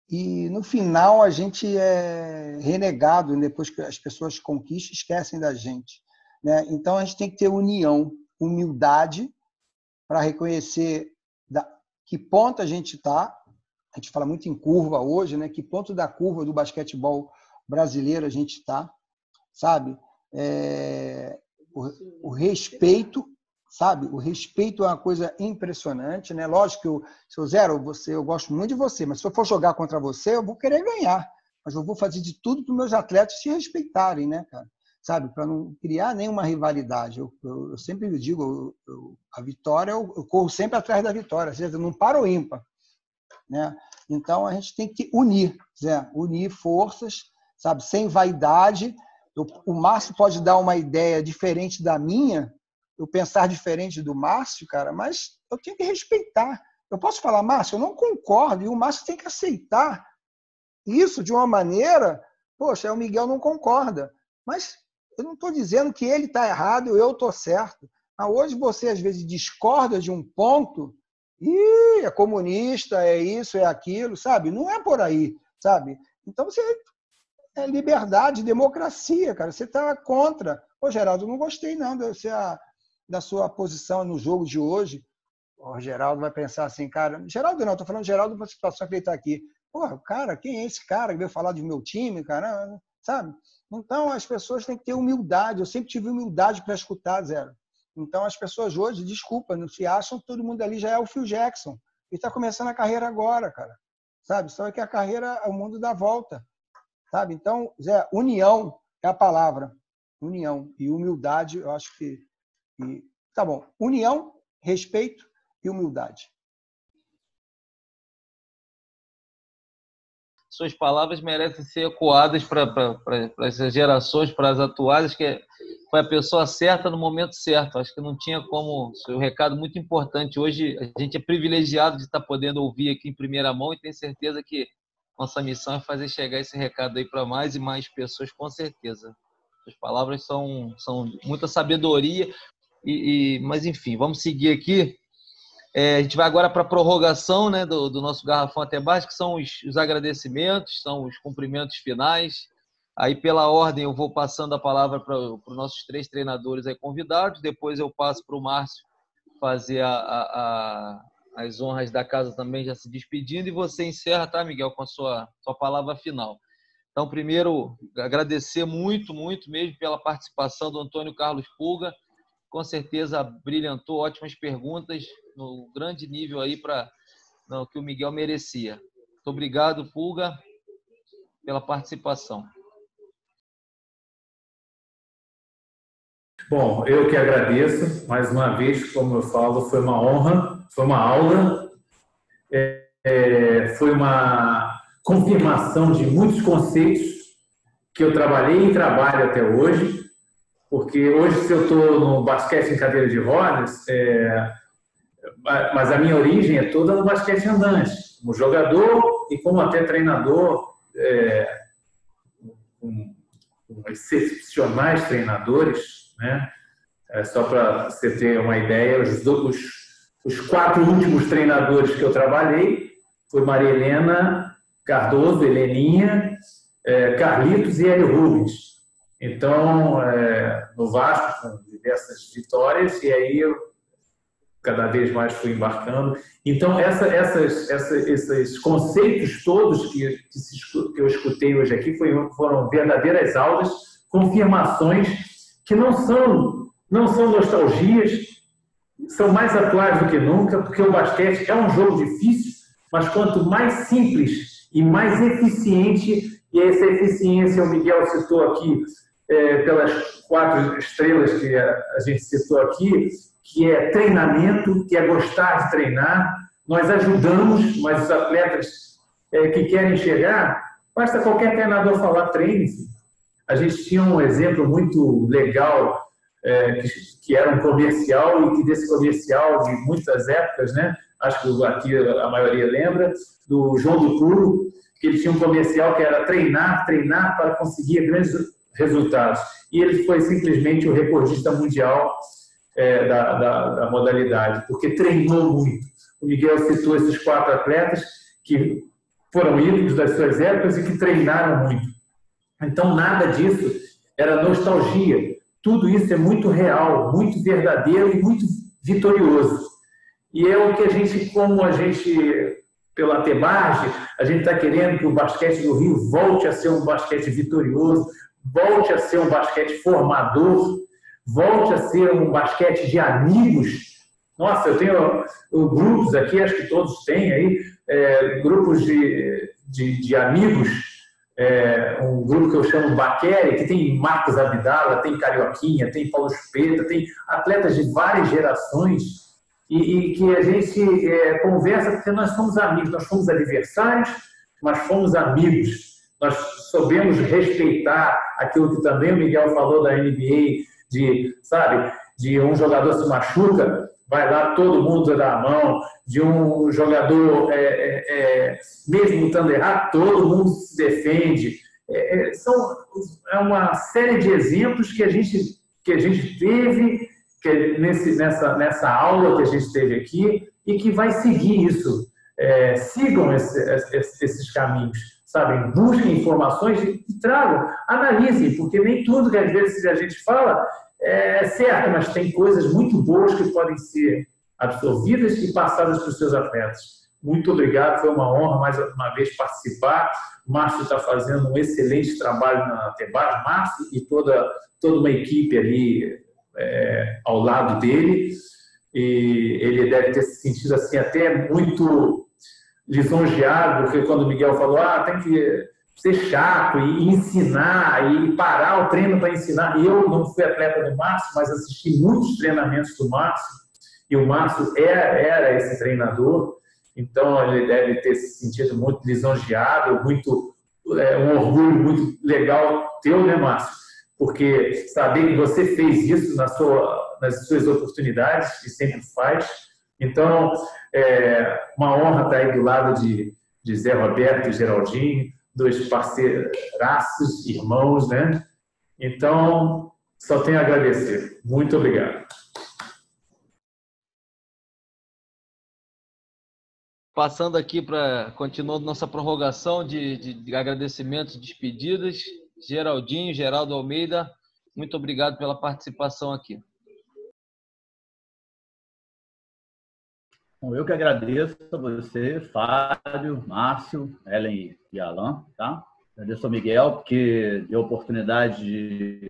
e no final a gente é renegado, depois que as pessoas conquistam, esquecem da gente, né? Então a gente tem que ter união, humildade, para reconhecer que ponto a gente está. A gente fala muito em curva hoje, né? Que ponto da curva do basquetebol brasileiro a gente está, sabe? O respeito, sabe? O respeito é uma coisa impressionante, né? Lógico que seu Zero, eu gosto muito de você, mas se eu for jogar contra você, eu vou querer ganhar, mas eu vou fazer de tudo para os meus atletas se respeitarem, né, cara? Sabe? Para não criar nenhuma rivalidade. Eu sempre digo, a vitória, eu corro sempre atrás da vitória, ou seja, não para o ímpar, né? Então a gente tem que unir, Zé, unir forças, sabe? Sem vaidade. O Márcio pode dar uma ideia diferente da minha, eu pensar diferente do Márcio, cara, mas eu tenho que respeitar. Eu posso falar, Márcio, eu não concordo, e o Márcio tem que aceitar isso de uma maneira, poxa, o Miguel não concorda, mas eu não estou dizendo que ele está errado e eu estou certo. Mas hoje você, às vezes, discorda de um ponto e é comunista, é isso, é aquilo, sabe? Não é por aí, sabe? Então, você é liberdade, democracia, cara. Você está contra. Ô, Geraldo, eu não gostei, não, da sua posição no jogo de hoje. O Geraldo vai pensar assim, cara... Geraldo não, estou falando Geraldo para a situação que ele está aqui. Porra, cara, quem é esse cara que veio falar do meu time, cara? Sabe? Então, as pessoas têm que ter humildade. Eu sempre tive humildade para escutar, Zero. Então, as pessoas hoje, desculpa, não se acham que todo mundo ali já é o Phil Jackson. Ele está começando a carreira agora, cara. Sabe? Só que a carreira, o mundo dá volta. Sabe? Então, Zé, união é a palavra. União. E humildade, eu acho que... Tá bom. União, respeito e humildade. Suas palavras merecem ser ecoadas para essas gerações, para as atuais, que foi a pessoa certa no momento certo. Acho que não tinha como... Seu recado muito importante. Hoje a gente é privilegiado de estar podendo ouvir aqui em primeira mão e tenho certeza que Nossa missão é fazer chegar esse recado aí para mais e mais pessoas, com certeza. As palavras são muita sabedoria, mas enfim, vamos seguir aqui. A gente vai agora para a prorrogação, né, do nosso Garrafão Até Barge, que são os agradecimentos, são os cumprimentos finais. Aí, pela ordem, eu vou passando a palavra para os nossos 3 treinadores aí convidados, depois eu passo para o Márcio fazer as honras da casa também, já se despedindo, e você encerra, tá, Miguel, com a sua palavra final. Então, primeiro, agradecer muito, muito mesmo pela participação do Antônio Carlos Pulga. Com certeza brilhantou, ótimas perguntas, no grande nível aí para que o Miguel merecia. Muito obrigado, Pulga, pela participação. Bom, eu que agradeço, mais uma vez, como eu falo, foi uma honra, foi uma aula, foi uma confirmação de muitos conceitos que eu trabalhei e trabalho até hoje, porque hoje, se eu estou no basquete em cadeira de rodas, mas a minha origem é toda no basquete andante, como jogador e como até treinador, com excepcionais treinadores, né? Só para você ter uma ideia, os 4 últimos treinadores que eu trabalhei foi Maria Helena Cardoso, Heleninha, Carlitos e Hélio Rubens. Então, no Vasco, com diversas vitórias, e aí eu cada vez mais fui embarcando. Então, esses conceitos todos que eu escutei hoje aqui foram verdadeiras aulas, confirmações que não são nostalgias, são mais atuais do que nunca, porque o basquete é um jogo difícil, mas quanto mais simples e mais eficiente, e essa eficiência o Miguel citou aqui, pelas 4 estrelas que a gente citou aqui, que é treinamento, que é gostar de treinar. Nós ajudamos, mas os atletas que querem chegar, basta qualquer treinador falar, treine-se. A gente tinha um exemplo muito legal, que era um comercial, e que desse comercial de muitas épocas, né? Acho que aqui a maioria lembra, do João do Pulo, que ele tinha um comercial que era treinar para conseguir grandes resultados. E ele foi simplesmente o recordista mundial da modalidade, porque treinou muito. O Miguel citou esses 4 atletas que foram ídolos das suas épocas e que treinaram muito. Então, nada disso era nostalgia. Tudo isso é muito real, muito verdadeiro e muito vitorioso. E é o que pela Até Barge, a gente está querendo que o basquete do Rio volte a ser um basquete vitorioso, volte a ser um basquete formador, volte a ser um basquete de amigos. Nossa, eu tenho grupos aqui, acho que todos têm aí, grupos de amigos, um grupo que eu chamo Baqueri, que tem Marcos Abdala, tem Carioquinha, tem Paulo Chupeta, tem atletas de várias gerações, e que a gente conversa porque nós somos amigos, nós fomos adversários, mas fomos amigos. Nós soubemos respeitar aquilo que também o Miguel falou da NBA, de um jogador se machuca, vai lá, todo mundo dá a mão, de um jogador, mesmo estando errado, todo mundo se defende. É uma série de exemplos que a gente teve nessa aula que a gente teve aqui e que vai seguir isso. Sigam esses caminhos, sabe? Busquem informações e tragam, analisem, porque nem tudo que às vezes a gente fala é certo, mas tem coisas muito boas que podem ser absorvidas e passadas para os seus atletas. Muito obrigado, foi uma honra mais uma vez participar. O Márcio está fazendo um excelente trabalho na Até Barge, Márcio e toda uma equipe ali ao lado dele, e ele deve ter se sentido assim até muito lisonjeado, porque quando o Miguel falou, tem que ser chato e ensinar e parar o treino para ensinar. Eu não fui atleta do Márcio, mas assisti muitos treinamentos do Márcio, e o Márcio era esse treinador, então ele deve ter se sentido muito lisonjeado, um orgulho muito legal teu, né, Márcio? Porque saber que você fez isso nas suas oportunidades, e sempre faz. Então, uma honra estar aí do lado de de Zé Roberto e Geraldinho, dois parceiraços, irmãos, né? Então, só tenho a agradecer. Muito obrigado. Passando aqui para continuando nossa prorrogação de agradecimentos e despedidas, Geraldinho, Geraldo Almeida, muito obrigado pela participação aqui. Bom, eu que agradeço a você, Fábio, Márcio, Ellen e Alan, tá? Agradeço ao Miguel, porque deu a oportunidade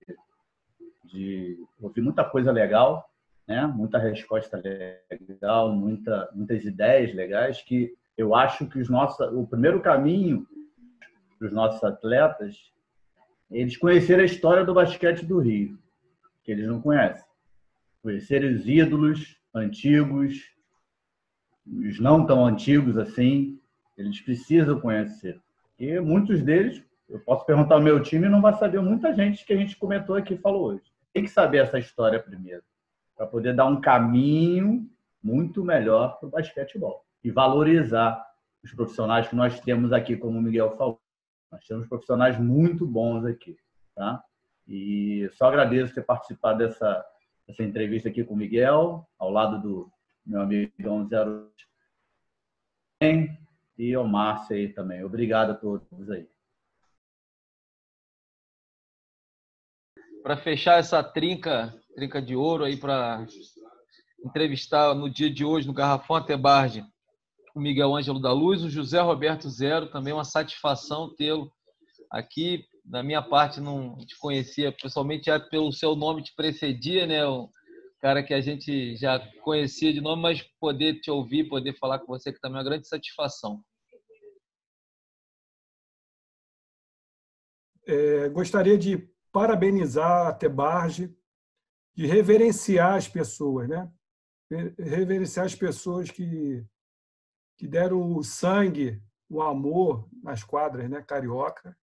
de ouvir muita coisa legal, né? Muita resposta legal, muitas ideias legais, que eu acho que o primeiro caminho para os nossos atletas, eles conhecerem a história do basquete do Rio, que eles não conhecem. Conhecerem os ídolos antigos, os não tão antigos assim, eles precisam conhecer. E muitos deles, eu posso perguntar ao meu time, não vai saber muita gente que a gente comentou aqui e falou hoje. Tem que saber essa história primeiro, para poder dar um caminho muito melhor para o basquetebol. E valorizar os profissionais que nós temos aqui, como o Miguel falou. Nós temos profissionais muito bons aqui, tá? E só agradeço ter participado dessa entrevista aqui com o Miguel, ao lado do meu amigão Zero e o Márcio aí também. Obrigado a todos aí. Para fechar essa trinca de ouro aí, para entrevistar no dia de hoje no Garrafão Atebarge o Miguel Ângelo da Luz, o José Roberto Zero, também uma satisfação tê-lo aqui. Da minha parte, não te conhecia pessoalmente, já pelo seu nome te precedia, né? O cara que a gente já conhecia de nome, mas poder te ouvir, poder falar com você, que também é uma grande satisfação. Gostaria de parabenizar a Atebarge, de reverenciar as pessoas, né? Reverenciar as pessoas que deram o sangue, o amor nas quadras, né, carioca.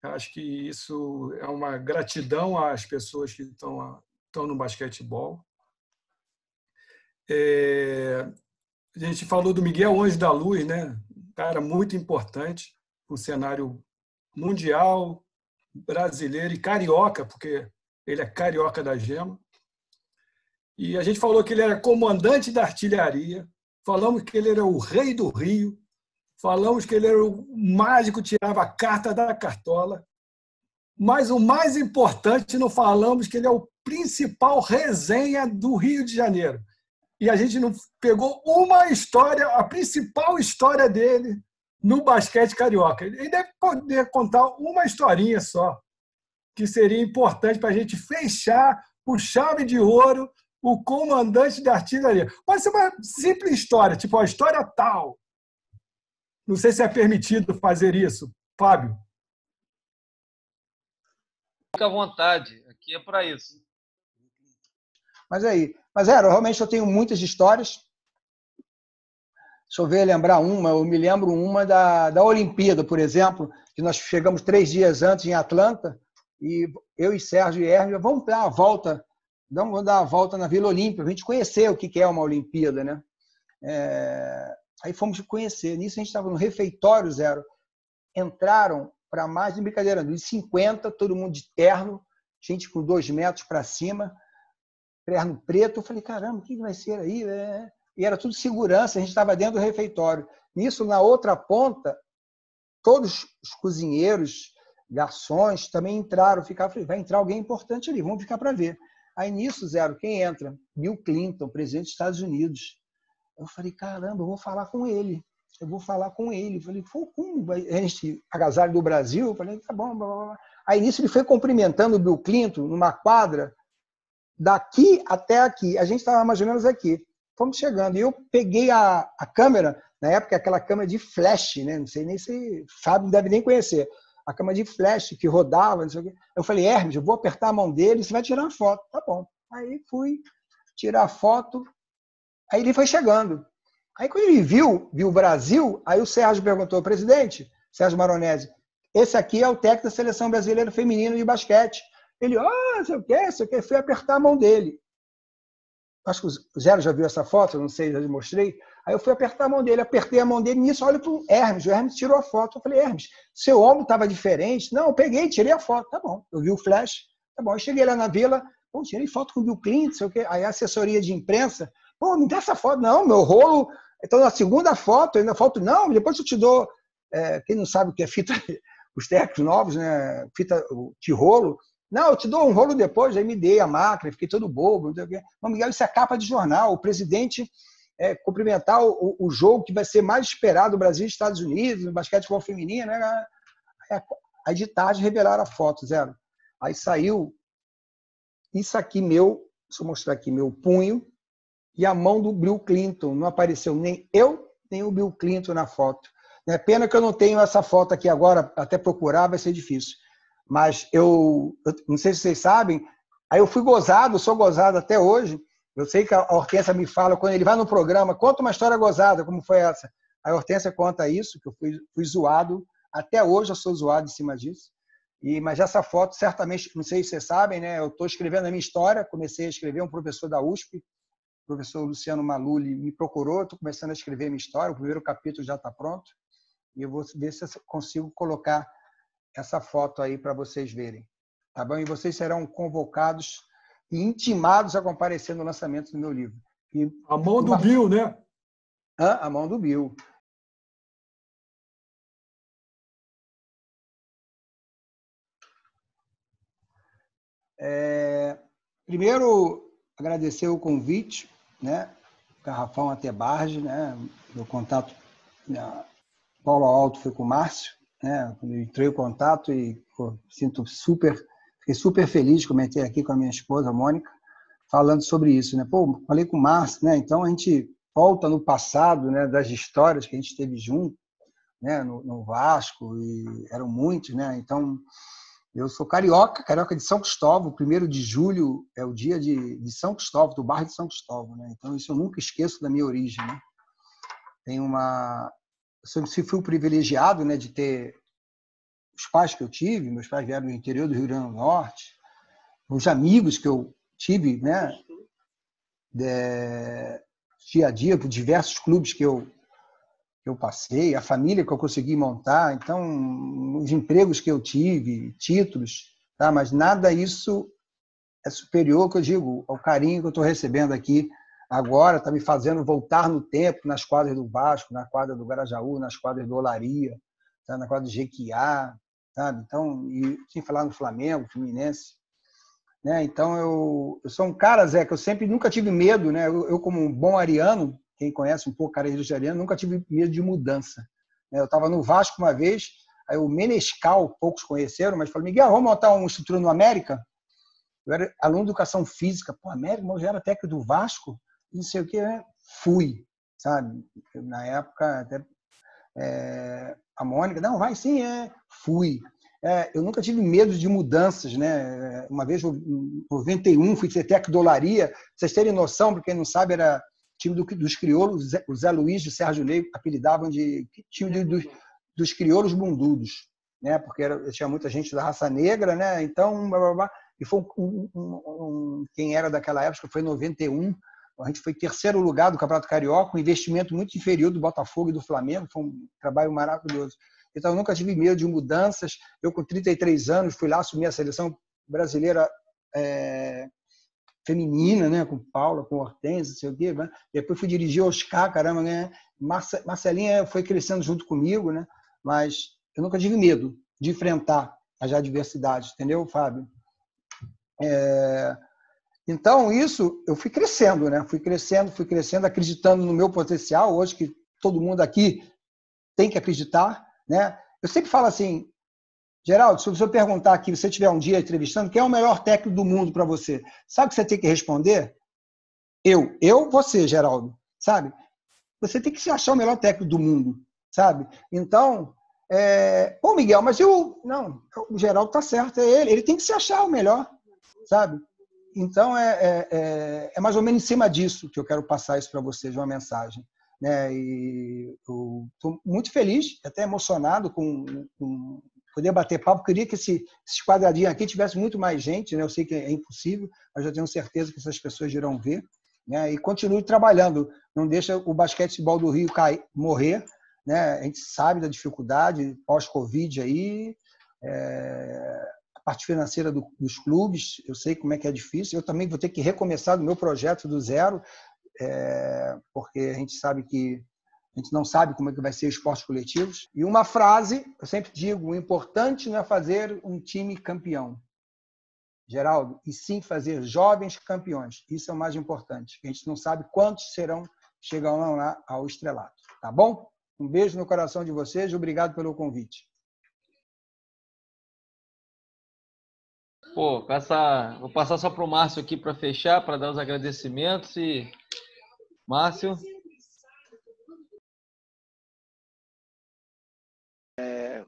Acho que isso é uma gratidão às pessoas que estão no basquetebol. A gente falou do Miguel Ângelo da Luz, né? Um cara muito importante para o cenário mundial, brasileiro e carioca, porque ele é carioca da gema. E a gente falou que ele era comandante da artilharia, falamos que ele era o rei do Rio, falamos que ele era o mágico que tirava a carta da cartola, mas o mais importante, não falamos que ele é o principal resenha do Rio de Janeiro. E a gente não pegou uma história, a principal história dele no basquete carioca. Ele deve poder contar uma historinha só, que seria importante para a gente fechar com chave de ouro o comandante da artilharia. Pode ser uma simples história, tipo a história tal. Não sei se é permitido fazer isso. Fábio. Fica à vontade, aqui é para isso. Mas realmente eu tenho muitas histórias. Deixa eu ver, lembrar uma. Eu me lembro uma da Olimpíada, por exemplo, que nós chegamos 3 dias antes em Atlanta, e eu e Sérgio e Hermes, vamos dar uma volta na Vila Olímpia, para a gente conhecer o que é uma Olimpíada, né? Aí fomos conhecer. Nisso a gente estava no refeitório, Zero. Entraram para mais de brincadeira, de 50, todo mundo de terno, gente com 2 metros para cima, terno preto. Eu falei, caramba, o que vai ser aí? E era tudo segurança, a gente estava dentro do refeitório. Nisso, na outra ponta, todos os cozinheiros, garçons, também entraram. Falei, vai entrar alguém importante ali, vamos ficar para ver. Aí nisso, Zero, quem entra? Bill Clinton, presidente dos Estados Unidos. Eu falei, caramba, eu vou falar com ele. Eu falei, como? A gente, agasalho do Brasil? Eu falei, tá bom. Blá, blá, blá. Aí nisso ele foi cumprimentando o Bill Clinton numa quadra, daqui até aqui. A gente estava mais ou menos aqui. Fomos chegando. E eu peguei a câmera, na época aquela câmera de flash, né? Não sei nem se Fábio não deve nem conhecer. A câmera de flash que rodava, não sei o quê. Eu falei, Hermes, eu vou apertar a mão dele, você vai tirar uma foto. Tá bom. Aí fui tirar a foto. Aí ele foi chegando. Aí quando ele viu o Brasil, aí o Sérgio perguntou, presidente, Sérgio Maronese, esse aqui é o técnico da Seleção Brasileira Feminina de Basquete. Ele, sei o quê? Fui apertar a mão dele. Acho que o Zero já viu essa foto, não sei, já lhe mostrei. Aí eu fui apertar a mão dele, apertei a mão dele, nisso olha para o Hermes tirou a foto. Eu falei, Hermes, seu ombro estava diferente? Não, eu peguei, tirei a foto, tá bom. Eu vi o flash, tá bom. Eu cheguei lá na vila, pô, tirei foto com o Bill Clinton, sei o quê. Aí a assessoria de imprensa, pô, me dá essa foto. Não, meu rolo... Então, na segunda foto, ainda falta... Não, depois eu te dou... quem não sabe o que é fita... Os técnicos novos, né? Fita de rolo. Não, eu te dou um rolo depois. Aí me dei a máquina, fiquei todo bobo. Não sei o quê. Mas, Miguel, isso é capa de jornal. O presidente cumprimentar o jogo que vai ser mais esperado do Brasil e Estados Unidos, no basquetebol feminino, né? Aí de tarde revelaram a foto, Zero. Aí saiu isso aqui meu, deixa eu mostrar aqui, meu punho, e a mão do Bill Clinton. Não apareceu nem eu, nem o Bill Clinton na foto. É pena que eu não tenho essa foto aqui agora, até procurar vai ser difícil. Mas eu não sei se vocês sabem, aí eu fui gozado, sou gozado até hoje. Eu sei que a Hortência me fala, quando ele vai no programa, conta uma história gozada, como foi essa. A Hortência conta isso, que eu fui zoado, até hoje eu sou zoado em cima disso. Mas essa foto, certamente, não sei se vocês sabem, né? Eu estou escrevendo a minha história, comecei a escrever, um professor da USP, o professor Luciano Maluli, me procurou, estou começando a escrever a minha história, o primeiro capítulo já está pronto, e eu vou ver se eu consigo colocar essa foto aí para vocês verem. Tá bom? E vocês serão convocados e intimados a comparecer no lançamento do meu livro. A mão do Bill, né? A mão do Bill. Primeiro, agradecer o convite, né? Garrafão Atebarge, né? Meu contato, Paulo Alto foi com o Márcio, né? Eu entrei em contato e fiquei super feliz, comentei aqui com a minha esposa, a Mônica, falando sobre isso, né? Pô, falei com o Márcio, né? Então a gente volta no passado, né? Das histórias que a gente teve junto, né? No Vasco, e eram muitos, né? Então eu sou carioca de São Cristóvão. 1º de julho é o dia de São Cristóvão, do bairro de São Cristóvão, né? Então isso eu nunca esqueço da minha origem, né? Eu sempre fui privilegiado, né? De ter os pais que eu tive. Meus pais vieram do interior do Rio Grande do Norte. Os amigos que eu tive, né? Dia a dia, por diversos clubes que eu passei, a família que eu consegui montar, então, os empregos que eu tive, títulos, tá? Mas nada isso é superior, que eu digo, ao carinho que eu estou recebendo aqui agora, está me fazendo voltar no tempo, nas quadras do Vasco, na quadra do Grajaú, nas quadras do Olaria, tá? Na quadra do Jequiá, sabe? Então, e sem falar no Flamengo, Fluminense, né? Então, eu sou um cara, Zé, que eu sempre nunca tive medo, né? Eu como um bom ariano, quem conhece um pouco o cara de ariano, nunca tive medo de mudança. Eu estava no Vasco uma vez, aí o Menescal, poucos conheceram, mas falou, Miguel, vamos montar uma estrutura no América? Eu era aluno de educação física. Pô, América, mas eu já era técnico do Vasco, não sei o que, né? Fui, sabe? Na época, até a Mônica, não, vai sim, fui. Eu nunca tive medo de mudanças, né? Uma vez, em 91, fui ser técnico do Olaria. Pra vocês terem noção, para quem não sabe, era time dos crioulos, o Zé Luiz e o Sérgio Ney apelidavam de time dos crioulos bundudos, né? Porque tinha muita gente da raça negra, né? Então, blá, blá, blá. E foi quem era daquela época, foi em 91, a gente foi 3º lugar do Campeonato Carioca, um investimento muito inferior do Botafogo e do Flamengo, foi um trabalho maravilhoso. Então, eu nunca tive medo de mudanças. Eu, com 33 anos, fui lá assumir a seleção brasileira feminina, né? Com Paula, com Hortência, não sei o quê. Né? Depois fui dirigir o Oscar, caramba, né? Marcelinha foi crescendo junto comigo, né? Mas eu nunca tive medo de enfrentar as adversidades, entendeu, Fábio? Então, isso, eu fui crescendo, né? Fui crescendo, acreditando no meu potencial. Hoje, que todo mundo aqui tem que acreditar, né? Eu sempre falo assim, Geraldo, se você perguntar aqui, se você estiver um dia entrevistando, quem é o melhor técnico do mundo para você? Sabe o que você tem que responder? Você, Geraldo, sabe? Você tem que se achar o melhor técnico do mundo, sabe? Então, pô, Miguel, mas não, o Geraldo tá certo, é ele tem que se achar o melhor, sabe? Então, é mais ou menos em cima disso que eu quero passar isso para vocês, uma mensagem. Né? E eu estou muito feliz, até emocionado com poder bater papo. Queria que esses quadradinhos aqui tivesse muito mais gente, né? Eu sei que é impossível, mas eu tenho certeza que essas pessoas irão ver. né? E continue trabalhando. Não deixa o basquetebol do Rio morrer, né? A gente sabe da dificuldade pós-Covid aí, a parte financeira dos clubes, eu sei como é que é difícil. Eu também vou ter que recomeçar do meu projeto do zero, porque a gente sabe que a gente não sabe como é que vai ser os esportes coletivos. E uma frase, eu sempre digo, o importante não é fazer um time campeão, Geraldo, e sim fazer jovens campeões. Isso é o mais importante. A gente não sabe quantos chegarão lá ao estrelato. Tá bom? Um beijo no coração de vocês e obrigado pelo convite. Pô, vou passar só para o Márcio aqui para fechar, para dar os agradecimentos. E Márcio.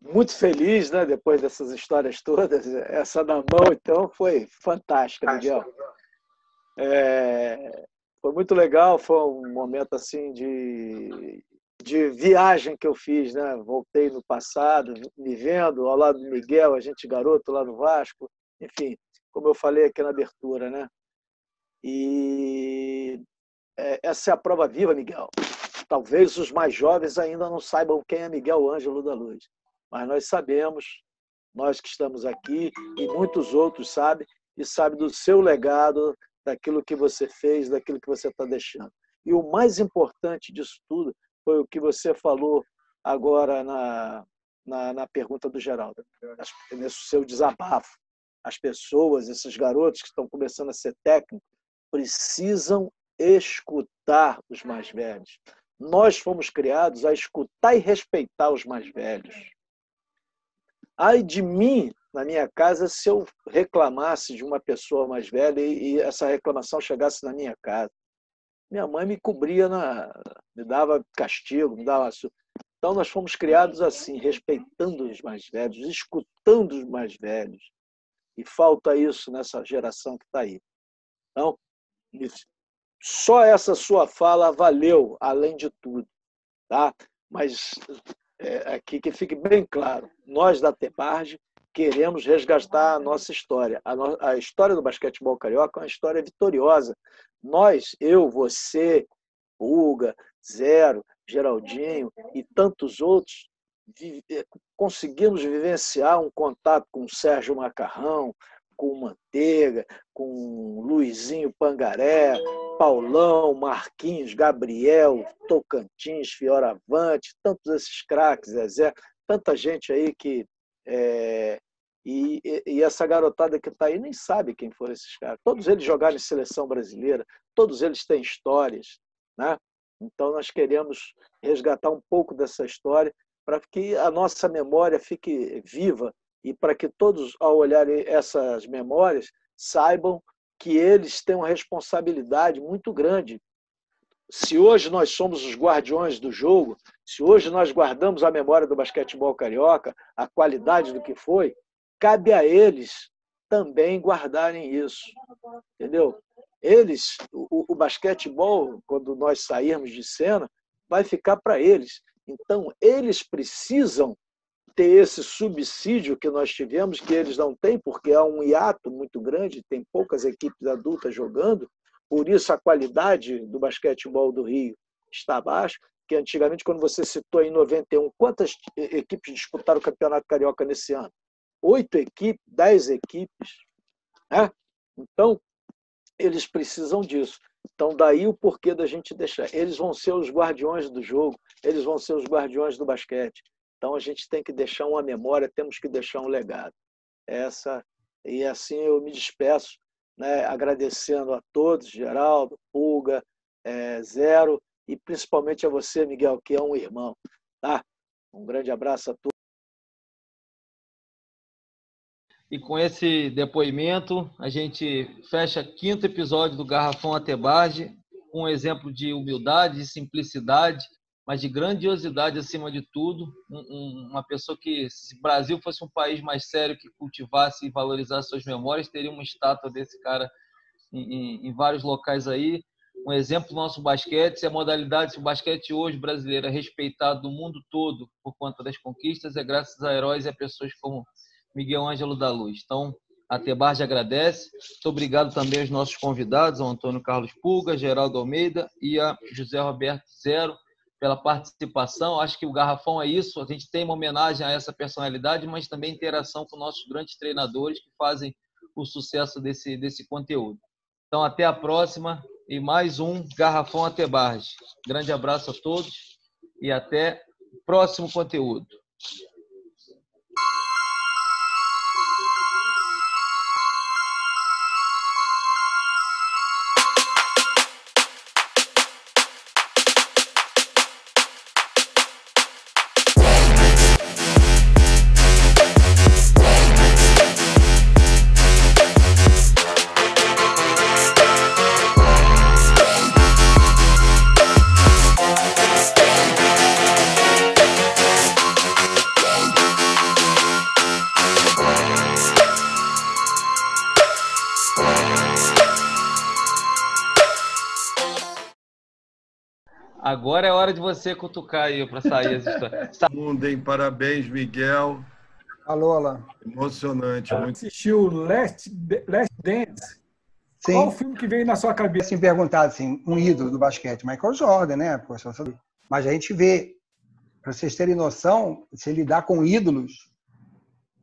Muito feliz, né? Depois dessas histórias todas. Essa da mão, então, foi fantástica, Miguel. Foi muito legal, foi um momento assim de viagem que eu fiz, né? Voltei no passado, me vendo ao lado do Miguel, a gente garoto lá no Vasco, enfim, como eu falei aqui na abertura, né? E essa é a prova viva, Miguel. Talvez os mais jovens ainda não saibam quem é Miguel Ângelo da Luz, mas nós sabemos, nós que estamos aqui e muitos outros sabem, e sabem do seu legado, daquilo que você fez, daquilo que você está deixando. E o mais importante disso tudo foi o que você falou agora na pergunta do Geraldo, nesse seu desabafo. As pessoas, esses garotos que estão começando a ser técnicos, precisam escutar os mais velhos. Nós fomos criados a escutar e respeitar os mais velhos. Ai de mim, na minha casa, se eu reclamasse de uma pessoa mais velha e essa reclamação chegasse na minha casa. Minha mãe me cobria, me dava castigo, me dava... Então, nós fomos criados assim, respeitando os mais velhos, escutando os mais velhos. E falta isso nessa geração que está aí. Então, só essa sua fala valeu, além de tudo. Tá? Mas aqui que fique bem claro, nós da Tebarge queremos resgatar a nossa história. A história do basquetebol carioca é uma história vitoriosa. Nós, eu, você, Uga, Zero, Geraldinho e tantos outros, conseguimos vivenciar um contato com o Sérgio Macarrão, com o Manteiga, com o Luizinho Pangaré, Paulão, Marquinhos, Gabriel, Tocantins, Fioravante, tantos esses craques, Zezé, tanta gente aí que... E essa garotada que está aí nem sabe quem foram esses caras. Todos eles jogaram em seleção brasileira, todos eles têm histórias, né? Então nós queremos resgatar um pouco dessa história para que a nossa memória fique viva e para que todos, ao olharem essas memórias, saibam que eles têm uma responsabilidade muito grande. Se hoje nós somos os guardiões do jogo, se hoje nós guardamos a memória do basquetebol carioca, a qualidade do que foi, cabe a eles também guardarem isso. Entendeu? Eles, o basquetebol, quando nós sairmos de cena, vai ficar para eles. Então, eles precisam ter esse subsídio que nós tivemos, que eles não têm, porque há um hiato muito grande, tem poucas equipes adultas jogando, por isso a qualidade do basquetebol do Rio está baixa, que antigamente, quando você citou em 91, quantas equipes disputaram o Campeonato Carioca nesse ano? 8 equipes, 10 equipes. Né? Então, eles precisam disso. Então, daí o porquê da gente deixar. Eles vão ser os guardiões do jogo, eles vão ser os guardiões do basquete. Então, a gente tem que deixar uma memória, temos que deixar um legado. E assim eu me despeço, né, agradecendo a todos, Geraldo, Pulga, Zero, e principalmente a você, Miguel, que é um irmão. Tá? Um grande abraço a todos. E com esse depoimento, a gente fecha o 5º episódio do Garrafão Atebarge, com um exemplo de humildade, de simplicidade, mas de grandiosidade acima de tudo. Uma pessoa que, se o Brasil fosse um país mais sério, que cultivasse e valorizasse suas memórias, teria uma estátua desse cara em vários locais aí. Um exemplo do nosso basquete, se a modalidade, se o basquete hoje brasileiro é respeitado no mundo todo por conta das conquistas, é graças a heróis e a pessoas como Miguel Ângelo da Luz. Então, A Tebarge agradece. Muito obrigado também aos nossos convidados, ao Antônio Carlos Pulga, Geraldo Almeida e a José Roberto Zero, pela participação. Acho que o Garrafão é isso. A gente tem uma homenagem a essa personalidade, mas também interação com nossos grandes treinadores que fazem o sucesso desse conteúdo. Então, até a próxima e mais um Garrafão Atebarge. Grande abraço a todos e até o próximo conteúdo. Agora é hora de você cutucar aí para sair essa história. Mundo, parabéns, Miguel. Alô, Alan. Emocionante. Muito... Assistiu Last Dance? Sim. Qual o filme que veio na sua cabeça? Assim, perguntado assim, um ídolo do basquete, Michael Jordan, né? Mas a gente vê, para vocês terem noção, se lidar com ídolos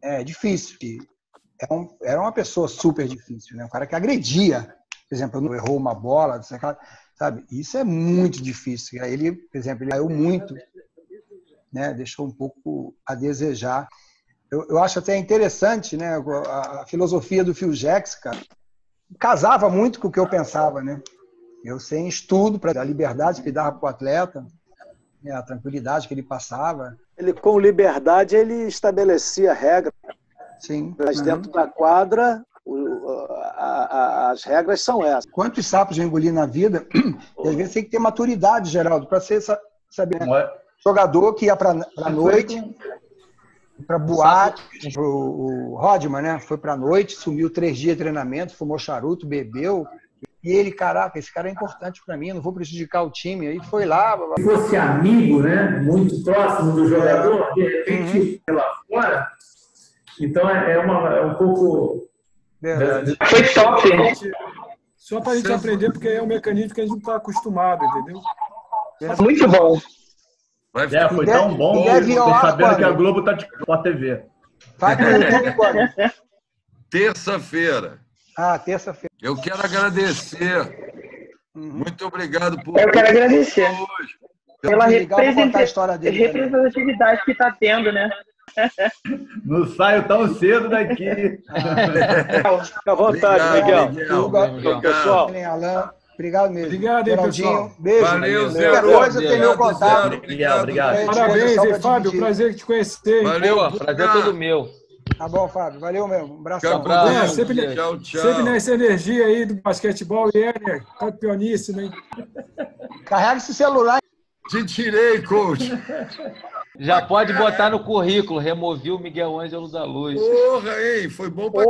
é difícil. Era uma pessoa super difícil, né? Um cara que agredia, por exemplo, não errou uma bola, sabe? Isso é muito difícil. Ele, por exemplo, ele caiu muito, né? Deixou um pouco a desejar. Eu acho até interessante, né? A filosofia do Phil Jackson, cara, casava muito com o que eu pensava, né? Eu sem estudo, para a liberdade que ele dava para o atleta, né? A tranquilidade que ele passava. Ele, com liberdade, ele estabelecia regras. Sim. Mas dentro da quadra, as regras são essas. Quantos sapos eu engoli na vida? E às vezes tem que ter maturidade, Geraldo, para você saber. Jogador que ia para a noite, para boate, o Rodman, né? Foi para a noite, sumiu 3 dias de treinamento, fumou charuto, bebeu. E ele, caraca, esse cara é importante para mim, eu não vou prejudicar o time. Aí foi lá. Se fosse amigo, né? Muito próximo do jogador, de repente, lá fora. Então é um pouco. Verdade. Foi top. Só para a gente aprender, porque é um mecanismo que a gente não está acostumado, entendeu? Muito bom. Foi tão bom sabendo que a Globo está com a TV. Vai para o YouTube quando? Terça-feira. Ah, terça-feira. Eu quero agradecer. Muito obrigado por. Eu quero agradecer pela representatividade que está tendo, né? Não saio tão cedo daqui. Fica à vontade, Miguel. Pessoal. Alan, obrigado mesmo. Obrigado, hein, pessoal. Beijo. Valeu, Zé. Qualquer coisa tem meu contato. Obrigado. Parabéns, hein, Fábio. Prazer te conhecer. Valeu. Prazer é todo meu. Tá bom, Fábio. Valeu mesmo. Um abração. Abraço. Tchau, tchau. Sempre nessa energia aí do basquetebol. E é campeoníssimo, hein? Carrega esse celular. Te tirei, coach. Já pode botar no currículo. Removi o Miguel Ângelo da Luz. Porra, hein? Foi bom pra